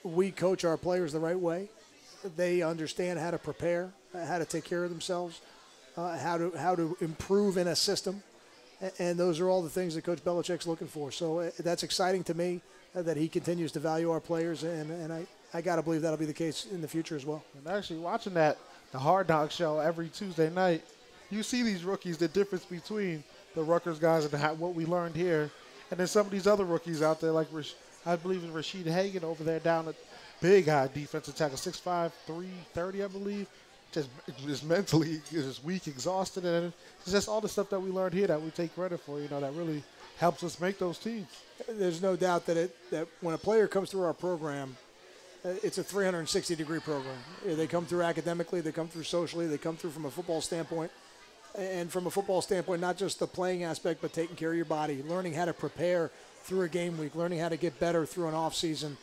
Speaker 4: we coach our players the right way. They understand how to prepare, how to take care of themselves, how to improve in a system. And those are all the things that Coach Belichick's looking for. So that's exciting to me that he continues to value our players, and I got to believe that'll be the case in the future as well.
Speaker 6: And actually watching the Hard Knock show every Tuesday night, you see these rookies, the difference between the Rutgers guys and what we learned here, and then some of these other rookies out there, like I believe in Rashid Hagan over there down at big high defensive tackle, 6'5", 330, I believe. Just mentally just weak, exhausted, and it's just all the stuff that we learned here that we take credit for, that really helps us make those teams.
Speaker 4: There's no doubt that when a player comes through our program, it's a 360-degree program. They come through academically, they come through socially, they come through from a football standpoint. And from a football standpoint, not just the playing aspect, but taking care of your body, learning how to prepare through a game week, learning how to get better through an off season.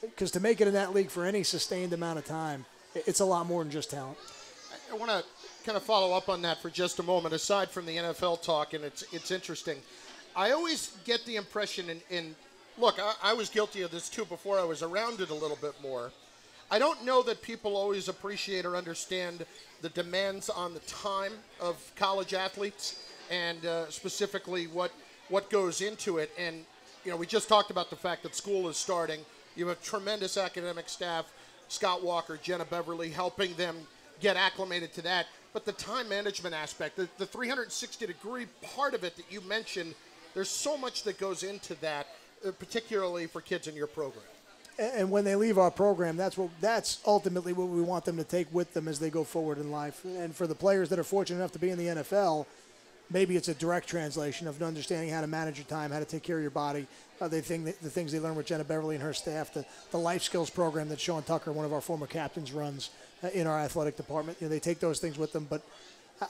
Speaker 4: Because to make it in that league for any sustained amount of time, it's a lot more than just talent.
Speaker 3: I want to kind of follow up on that for just a moment, aside from the NFL talk, and it's interesting. I always get the impression, and look, I was guilty of this too before I was around it a little bit more. I don't know that people always appreciate or understand the demands on the time of college athletes, and specifically what goes into it. And, we just talked about the fact that school is starting. You have a tremendous academic staff, Scott Walker, Jenna Beverly, helping them get acclimated to that. But the time management aspect, the 360-degree part of it that you mentioned, there's so much that goes into that, particularly for kids in your program.
Speaker 4: And when they leave our program, that's ultimately what we want them to take with them as they go forward in life. And for the players that are fortunate enough to be in the NFL, maybe it's a direct translation of understanding how to manage your time, how to take care of your body. The things they learn with Jenna Beverly and her staff, the life skills program that Sean Tucker, one of our former captains, runs in our athletic department. They take those things with them. But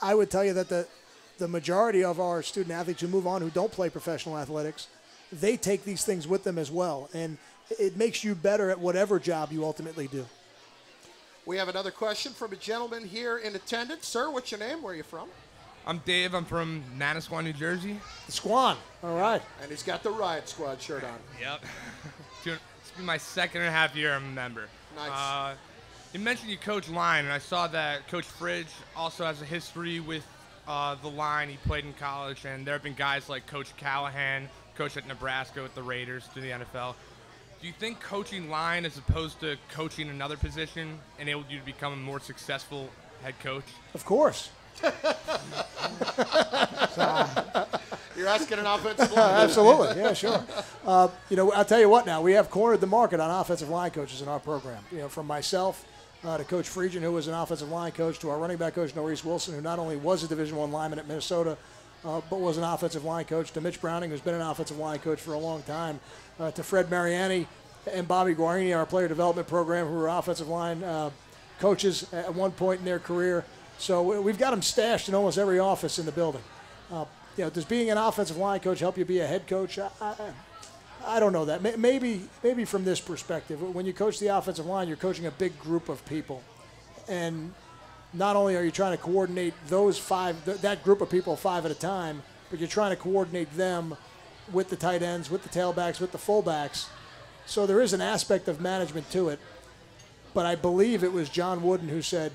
Speaker 4: I would tell you that the majority of our student athletes who move on, who don't play professional athletics, they take these things with them as well. And it makes you better at whatever job you ultimately do.
Speaker 3: We have another question from a gentleman here in attendance. Sir, what's your name? Where are you from?
Speaker 17: I'm Dave. I'm from Manasquan, New Jersey.
Speaker 4: The Squan. All right.
Speaker 3: And he's got the Riot Squad shirt on.
Speaker 17: Yep. It's been my 2.5 year I'm a member.
Speaker 3: Nice.
Speaker 17: You mentioned you coach line, and I saw that Coach Fridge also has a history with the line. He played in college, and there have been guys like Coach Callahan, coached at Nebraska with the Raiders to the NFL. Do you think coaching line as opposed to coaching another position enabled you to become a more successful head coach?
Speaker 4: Of course.
Speaker 3: You're asking an offensive line.
Speaker 4: Absolutely, yeah, sure. I'll tell you what now. We have cornered the market on offensive line coaches in our program. From myself to Coach Friedgen, who was an offensive line coach, to our running back coach, Norris Wilson, who not only was a Division I lineman at Minnesota, but was an offensive line coach, to Mitch Browning, who's been an offensive line coach for a long time, to Fred Mariani and Bobby Guarini, our player development program, who were offensive line coaches at one point in their career. So we've got them stashed in almost every office in the building. Does being an offensive line coach help you be a head coach? I don't know that. Maybe from this perspective, when you coach the offensive line, you're coaching a big group of people. And not only are you trying to coordinate those that group of people 5 at a time, but you're trying to coordinate them with the tight ends, with the tailbacks, with the fullbacks. So there is an aspect of management to it. But I believe it was John Wooden who said,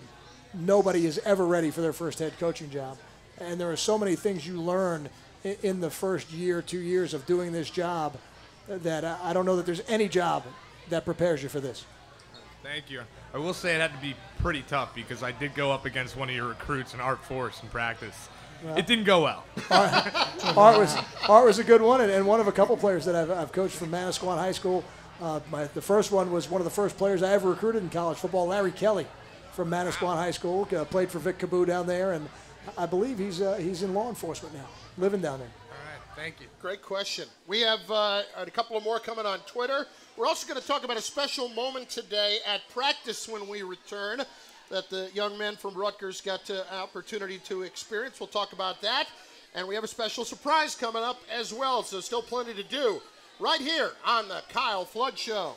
Speaker 4: nobody is ever ready for their first head coaching job. And there are so many things you learn in the first year, 2 years of doing this job that I don't know that there's any job that prepares you for this.
Speaker 17: Thank you. I will say it had to be pretty tough because I did go up against one of your recruits in Art Force in practice. It didn't go well.
Speaker 4: Art was a good one, and one of a couple players that I've coached from Manasquan High School. The first one was one of the first players I ever recruited in college football, Larry Kelly from Manasquan High School. Played for Vic Caboo down there, and I believe he's in law enforcement now, living down there.
Speaker 17: All right, thank you.
Speaker 3: Great question. We have a couple of more coming on Twitter. We're also going to talk about a special moment today at practice when we return that the young men from Rutgers got the opportunity to experience. We'll talk about that. And we have a special surprise coming up as well, so still plenty to do right here on the Kyle Flood Show.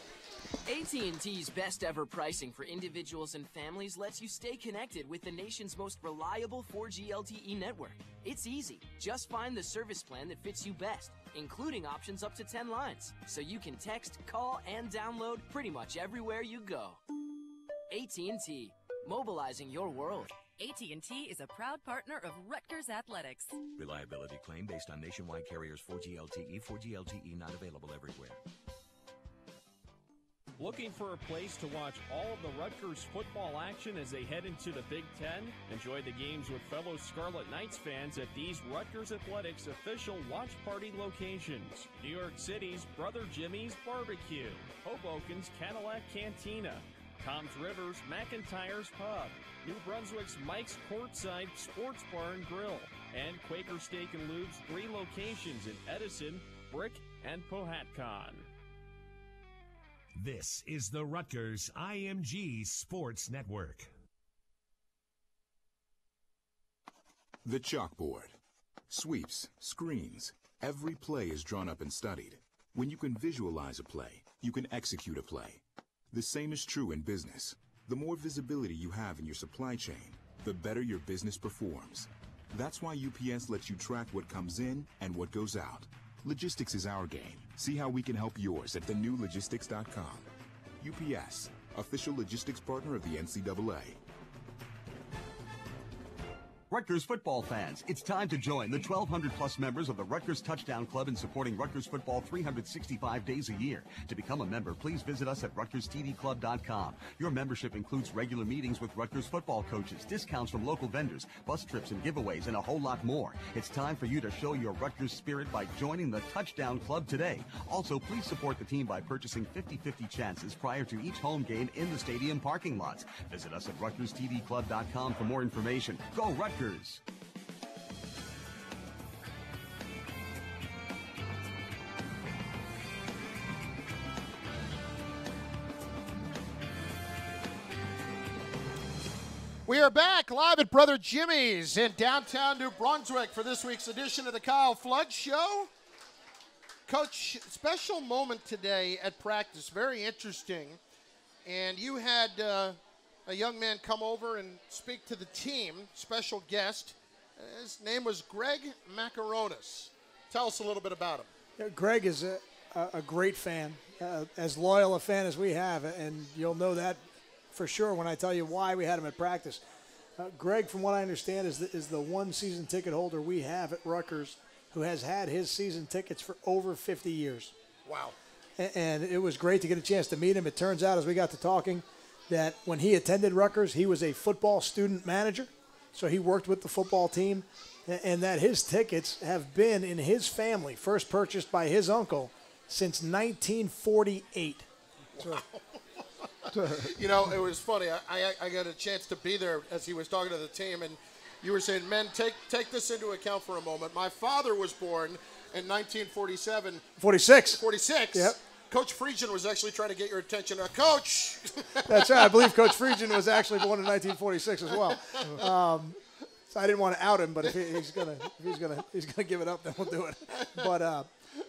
Speaker 8: AT&T's best ever pricing for individuals and families lets you stay connected with the nation's most reliable 4G LTE network. It's easy. Just find the service plan that fits you best, including options up to 10 lines, so you can text, call, and download pretty much everywhere you go. AT&T, mobilizing your world.
Speaker 18: AT&T is a proud partner of Rutgers Athletics.
Speaker 10: Reliability claim based on nationwide carriers 4G LTE, 4G LTE not available everywhere.
Speaker 11: Looking for a place to watch all of the Rutgers football action as they head into the Big Ten? Enjoy the games with fellow Scarlet Knights fans at these Rutgers Athletics official watch party locations. New York City's Brother Jimmy's Barbecue, Hoboken's Cadillac Cantina, Tom's Rivers McIntyre's Pub, New Brunswick's Mike's Courtside Sports Bar and Grill, and Quaker Steak and Lube's 3 locations in Edison, Brick, and Powhatan.
Speaker 2: This is the Rutgers IMG Sports Network.
Speaker 7: The chalkboard. Sweeps, screens. Every play is drawn up and studied. When you can visualize a play, you can execute a play. The same is true in business. The more visibility you have in your supply chain, the better your business performs. That's why UPS lets you track what comes in and what goes out. Logistics is our game. See how we can help yours at thenewlogistics.com. UPS, official logistics partner of the NCAA.
Speaker 19: Rutgers football fans, it's time to join the 1,200-plus members of the Rutgers Touchdown Club in supporting Rutgers football 365 days a year. To become a member, please visit us at RutgersTVClub.com. Your membership includes regular meetings with Rutgers football coaches, discounts from local vendors, bus trips and giveaways, and a whole lot more. It's time for you to show your Rutgers spirit by joining the Touchdown Club today. Also, please support the team by purchasing 50-50 chances prior to each home game in the stadium parking lots. Visit us at RutgersTVClub.com for more information. Go Rutgers!
Speaker 3: We are back live at Brother Jimmy's in downtown New Brunswick for this week's edition of the Kyle Flood Show. Coach, special moment today at practice, very interesting. And you had a young man come over and speak to the team, special guest. His name was Greg Macaronis. Tell us a little bit about him.
Speaker 4: Yeah, Greg is a great fan, as loyal a fan as we have, and you'll know that for sure when I tell you why we had him at practice. Greg, from what I understand, is the one season ticket holder we have at Rutgers who has had his season tickets for over 50 years.
Speaker 3: Wow.
Speaker 4: And it was great to get a chance to meet him. It turns out, as we got to talking, that when he attended Rutgers, he was a football student manager, so he worked with the football team, and that his tickets have been in his family, first purchased by his uncle, since 1948.
Speaker 3: Wow. You know, it was funny. I got a chance to be there as he was talking to the team, and you were saying, men, take this into account for a moment. My father was born in 1947.
Speaker 4: 46.
Speaker 3: 46.
Speaker 4: Yep.
Speaker 3: Coach Friesian was actually trying to get your attention. Coach!
Speaker 4: That's right. I believe Coach Friesian was actually born in 1946 as well. So I didn't want to out him, but if he's gonna give it up, then we'll do it.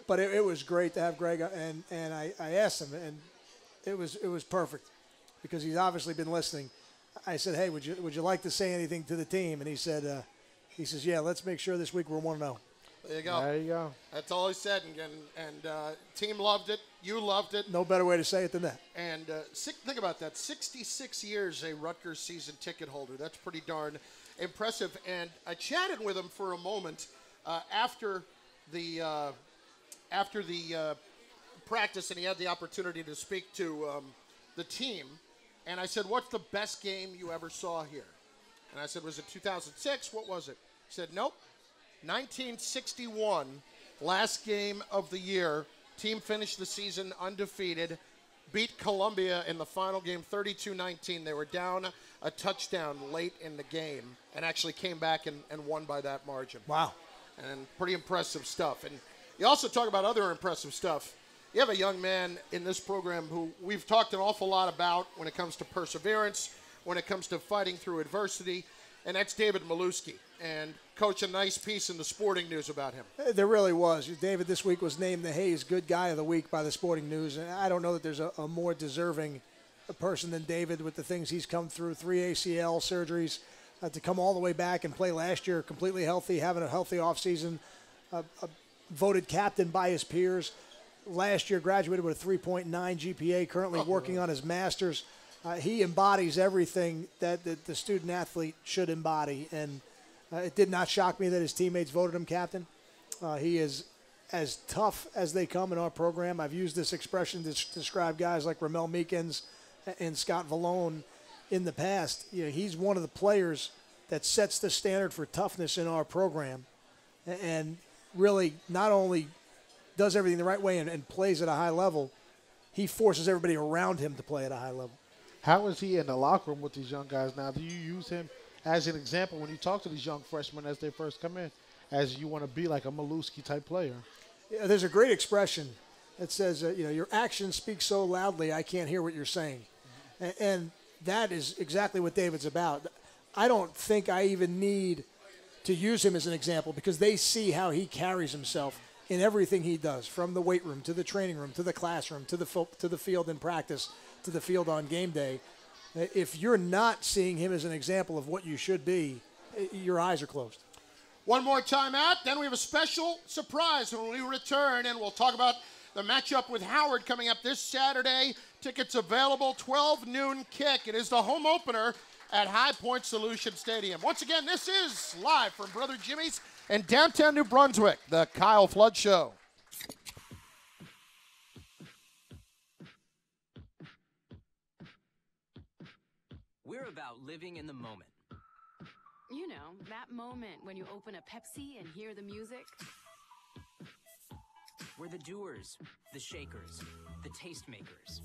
Speaker 4: But it was great to have Greg, and I asked him, and it was perfect because he's obviously been listening. I said, hey, would you like to say anything to the team? And he said, yeah, let's make sure this week we're 1-0.
Speaker 3: There you go.
Speaker 6: There you go.
Speaker 3: That's all he said, and team loved it. You loved it.
Speaker 4: No better way to say it than that.
Speaker 3: And think about that. 66 years a Rutgers season ticket holder. That's pretty darn impressive. And I chatted with him for a moment after the practice, and he had the opportunity to speak to the team. And I said, what's the best game you ever saw here? And I said, was it 2006? What was it? Said, nope. 1961, last game of the year. Team finished the season undefeated. Beat Columbia in the final game 32-19. They were down a touchdown late in the game and actually came back and won by that margin.
Speaker 4: Wow.
Speaker 3: And pretty impressive stuff. And you also talk about other impressive stuff. You have a young man in this program who we've talked an awful lot about when it comes to perseverance, when it comes to fighting through adversity, and that's David Maluski. And, Coach, a nice piece in the Sporting News about him.
Speaker 4: There really was. David this week was named the Hayes Good Guy of the Week by the Sporting News, and I don't know that there's a more deserving person than David with the things he's come through, 3 ACL surgeries, to come all the way back and play last year completely healthy, having a healthy offseason, voted captain by his peers. Last year graduated with a 3.9 GPA, currently working on his master's. He embodies everything that the student athlete should embody, and it did not shock me that his teammates voted him captain. He is as tough as they come in our program. I've used this expression to describe guys like Ramel Meekins and Scott Vallone in the past. You know, he's one of the players that sets the standard for toughness in our program, and really not only does everything the right way and plays at a high level, he forces everybody around him to play at a high level.
Speaker 6: How is he in the locker room with these young guys now? Do you use him as an example when you talk to these young freshmen as they first come in, as you want to be like a Maluski type player?
Speaker 4: Yeah, there's a great expression that says, your actions speak so loudly I can't hear what you're saying. And that is exactly what David's about. I don't think I even need to use him as an example because they see how he carries himself in everything he does, from the weight room to the training room to the classroom to the field in practice to the field on game day. If you're not seeing him as an example of what you should be, your eyes are closed.
Speaker 3: One more timeout, then we have a special surprise when we return, and we'll talk about the matchup with Howard coming up this Saturday. Tickets available, 12 noon kick. It is the home opener at High Point Solution Stadium. Once again, this is live from Brother Jimmy's in downtown New Brunswick, the Kyle Flood Show.
Speaker 8: We're about living in the moment.
Speaker 9: You know, that moment when you open a Pepsi and hear the music.
Speaker 8: We're the doers, the shakers, the tastemakers.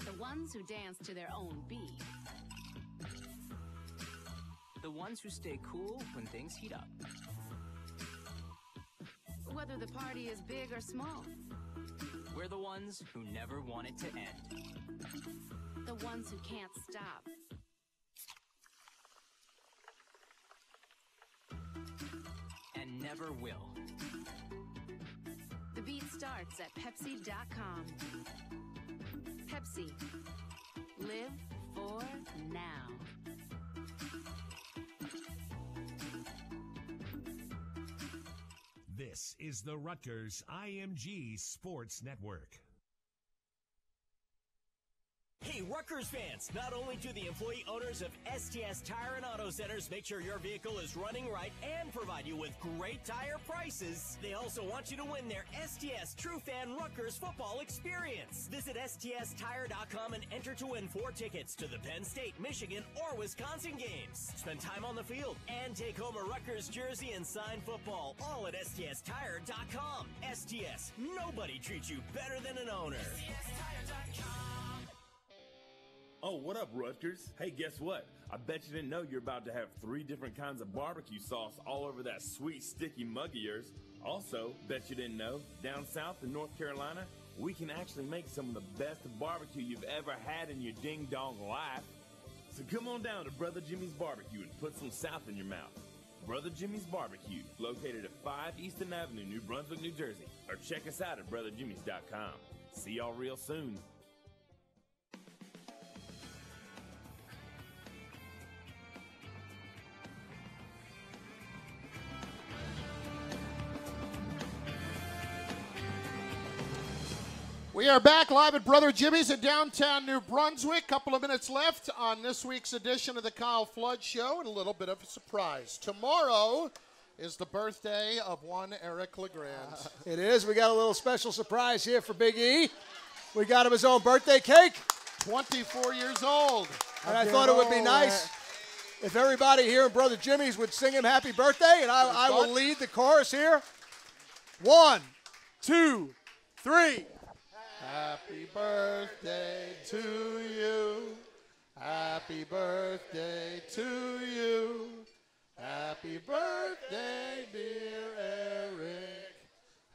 Speaker 9: The ones who dance to their own beat.
Speaker 8: The ones who stay cool when things heat up.
Speaker 9: Whether the party is big or small.
Speaker 8: We're the ones who never want it to end.
Speaker 9: The ones who can't stop.
Speaker 8: And never will.
Speaker 9: The beat starts at Pepsi.com. Pepsi. Live for now.
Speaker 5: This is the Rutgers IMG Sports Network.
Speaker 20: Hey, Rutgers fans, not only do the employee owners of STS Tire and Auto Centers make sure your vehicle is running right and provide you with great tire prices, they also want you to win their STS True Fan Rutgers football experience. Visit STSTire.com and enter to win 4 tickets to the Penn State, Michigan, or Wisconsin games. Spend time on the field and take home a Rutgers jersey and signed football, all at STSTire.com. STS, nobody treats you better than an owner.
Speaker 12: Oh, what up, Rutgers? Hey, guess what? I bet you didn't know you're about to have 3 different kinds of barbecue sauce all over that sweet, sticky mug of yours. Also, bet you didn't know, down south in North Carolina, we can actually make some of the best barbecue you've ever had in your ding-dong life. So come on down to Brother Jimmy's Barbecue and put some South in your mouth. Brother Jimmy's Barbecue, located at 5 Easton Avenue, New Brunswick, New Jersey. Or check us out at brotherjimmys.com. See y'all real soon.
Speaker 3: We are back live at Brother Jimmy's in downtown New Brunswick. Couple of minutes left on this week's edition of the Kyle Flood Show, and a little bit of a surprise. Tomorrow is the birthday of one Eric LeGrand.
Speaker 4: It is. We got a little special surprise here for Big E. We got him his own birthday cake.
Speaker 3: 24 years old.
Speaker 4: And I thought it would be nice
Speaker 3: If everybody here in Brother Jimmy's would sing him happy birthday, and I will lead the chorus here. 1, 2, 3. Happy birthday to you. Happy birthday to you. Happy birthday, dear Eric.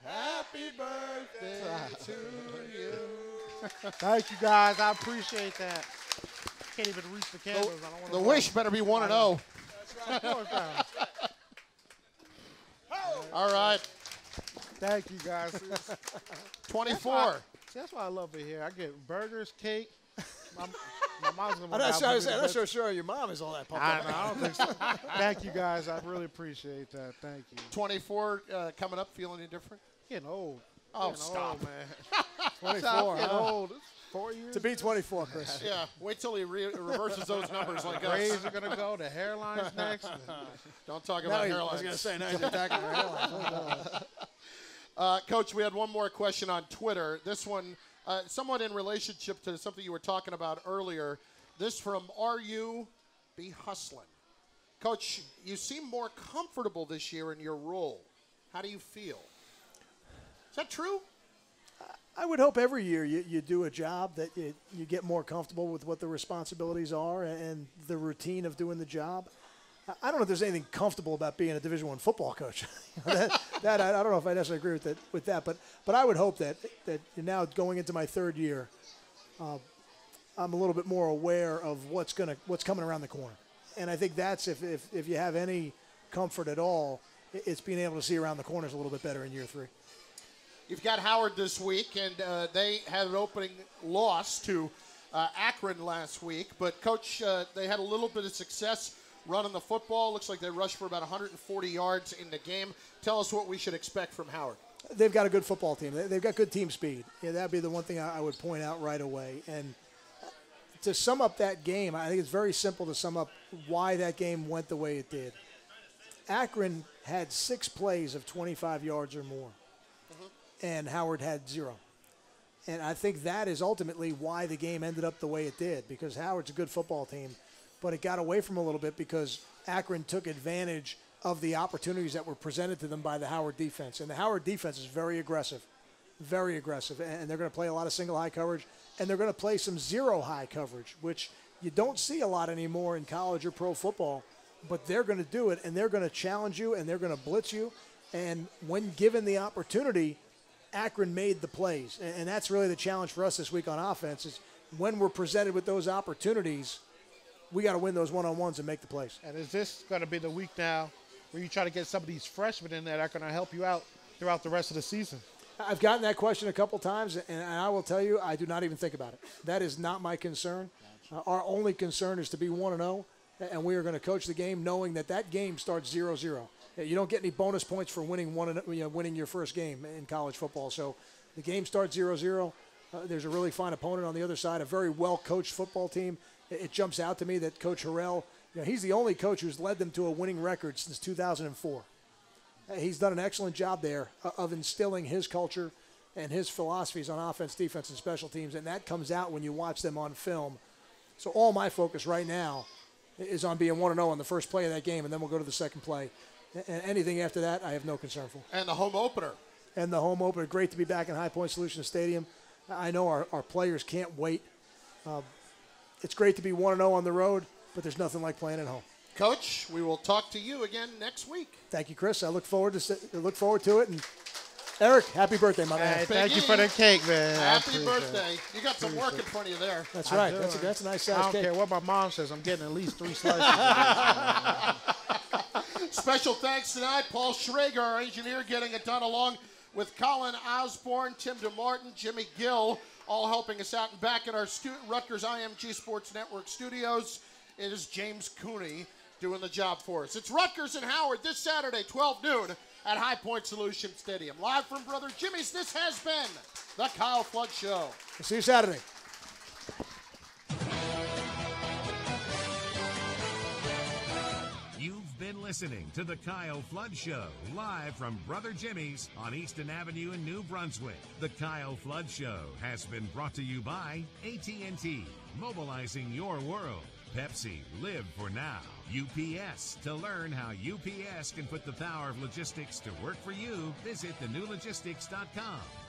Speaker 3: Happy birthday to you.
Speaker 6: Thank you, guys. I appreciate that. Can't even reach the candles. I don't want
Speaker 3: The wish better be 1-0.
Speaker 6: That's right.
Speaker 3: All right.
Speaker 6: Thank you, guys.
Speaker 3: 24.
Speaker 6: That's why I love it here. I get burgers, cake. My mom's gonna.
Speaker 3: I'm not so sure your mom is all that pumped up.
Speaker 6: I don't think so. Thank you, guys. I really appreciate that. Thank you.
Speaker 3: 24 coming up. Feeling any different?
Speaker 6: Getting old.
Speaker 3: Oh,
Speaker 6: Getting
Speaker 3: stop,
Speaker 6: old, man.
Speaker 3: 24.
Speaker 6: Getting old. It's 4 years.
Speaker 4: To be 24, Chris.
Speaker 3: Yeah. Wait till he reverses those numbers like us.
Speaker 6: Graves are gonna go. The hairline's next.
Speaker 3: Don't talk about hairlines.
Speaker 4: I was going to say, now he's attacking our hairline.
Speaker 3: Coach, we had one more question on Twitter. This one, somewhat in relationship to something you were talking about earlier. This from RU Be Hustlin'. Coach, you seem more comfortable this year in your role. How do you feel? Is that true?
Speaker 4: I would hope every year you do a job that you get more comfortable with what the responsibilities are and the routine of doing the job. I don't know if there's anything comfortable about being a Division I football coach. that I don't know if I necessarily agree with that, but I would hope that you're now going into my third year, I'm a little bit more aware of what's coming around the corner, and I think that's if you have any comfort at all, it's being able to see around the corners a little bit better in year 3.
Speaker 3: You've got Howard this week, and they had an opening loss to Akron last week. But, Coach, they had a little bit of success running the football. Looks like they rushed for about 140 yards in the game. Tell us what we should expect from Howard.
Speaker 4: They've got a good football team. They've got good team speed. Yeah, that'd be the one thing I would point out right away. And to sum up that game, I think it's very simple to sum up why that game went the way it did. Akron had 6 plays of 25 yards or more. And Howard had 0. And I think that is ultimately why the game ended up the way it did, because Howard's a good football team, but it got away from them a little bit because Akron took advantage of the opportunities that were presented to them by the Howard defense. And the Howard defense is very aggressive, and they're going to play a lot of single high coverage, and they're going to play some zero high coverage, which you don't see a lot anymore in college or pro football, but they're going to do it, and they're going to challenge you, and they're going to blitz you. And when given the opportunity, Akron made the plays, and that's really the challenge for us this week on offense is when we're presented with those opportunities, we got to win those one-on-ones and make the plays.
Speaker 6: And is this going to be the week now where you try to get some of these freshmen in there that are going to help you out throughout the rest of the season?
Speaker 4: I've gotten that question a couple times, and I will tell you, I do not even think about it. That is not my concern. Our only concern is to be 1-0, and we are going to coach the game knowing that game starts 0-0. You don't get any bonus points for winning winning your first game in college football. So the game starts 0-0. There's a really fine opponent on the other side, a very well-coached football team. It jumps out to me that Coach Harrell, he's the only coach who's led them to a winning record since 2004. He's done an excellent job there of instilling his culture and his philosophies on offense, defense, and special teams, and that comes out when you watch them on film. So all my focus right now is on being 1-0 on the first play of that game, and then we'll go to the second play. And anything after that, I have no concern for.
Speaker 3: And the home opener.
Speaker 4: Great to be back in High Point Solutions Stadium. I know our players can't wait. It's great to be 1-0 on the road, but there's nothing like playing at home.
Speaker 3: Coach, we will talk to you again next week.
Speaker 4: Thank you, Chris. I look forward to it. And Eric, happy birthday, my man.
Speaker 6: Hey, thank you for the cake, man.
Speaker 3: Happy birthday. You got some work in front of you there.
Speaker 4: That's right. That's a nice size cake.
Speaker 6: I don't care what my mom says. I'm getting at least 3 slices.
Speaker 3: Special thanks tonight, Paul Schrager, our engineer, getting it done along with Colin Osborne, Tim DeMartin, Jimmy Gill, all helping us out. And back in our Rutgers IMG Sports Network studios, it is James Cooney doing the job for us. It's Rutgers and Howard this Saturday, 12 noon at High Point Solution Stadium. Live from Brother Jimmy's, this has been the Kyle Flood Show.
Speaker 4: We'll see you Saturday.
Speaker 5: You've been listening to the Kyle Flood Show, live from Brother Jimmy's on Easton Avenue in New Brunswick. The Kyle Flood Show has been brought to you by AT&T, mobilizing your world. Pepsi, live for now. UPS. To learn how UPS can put the power of logistics to work for you, visit thenewlogistics.com.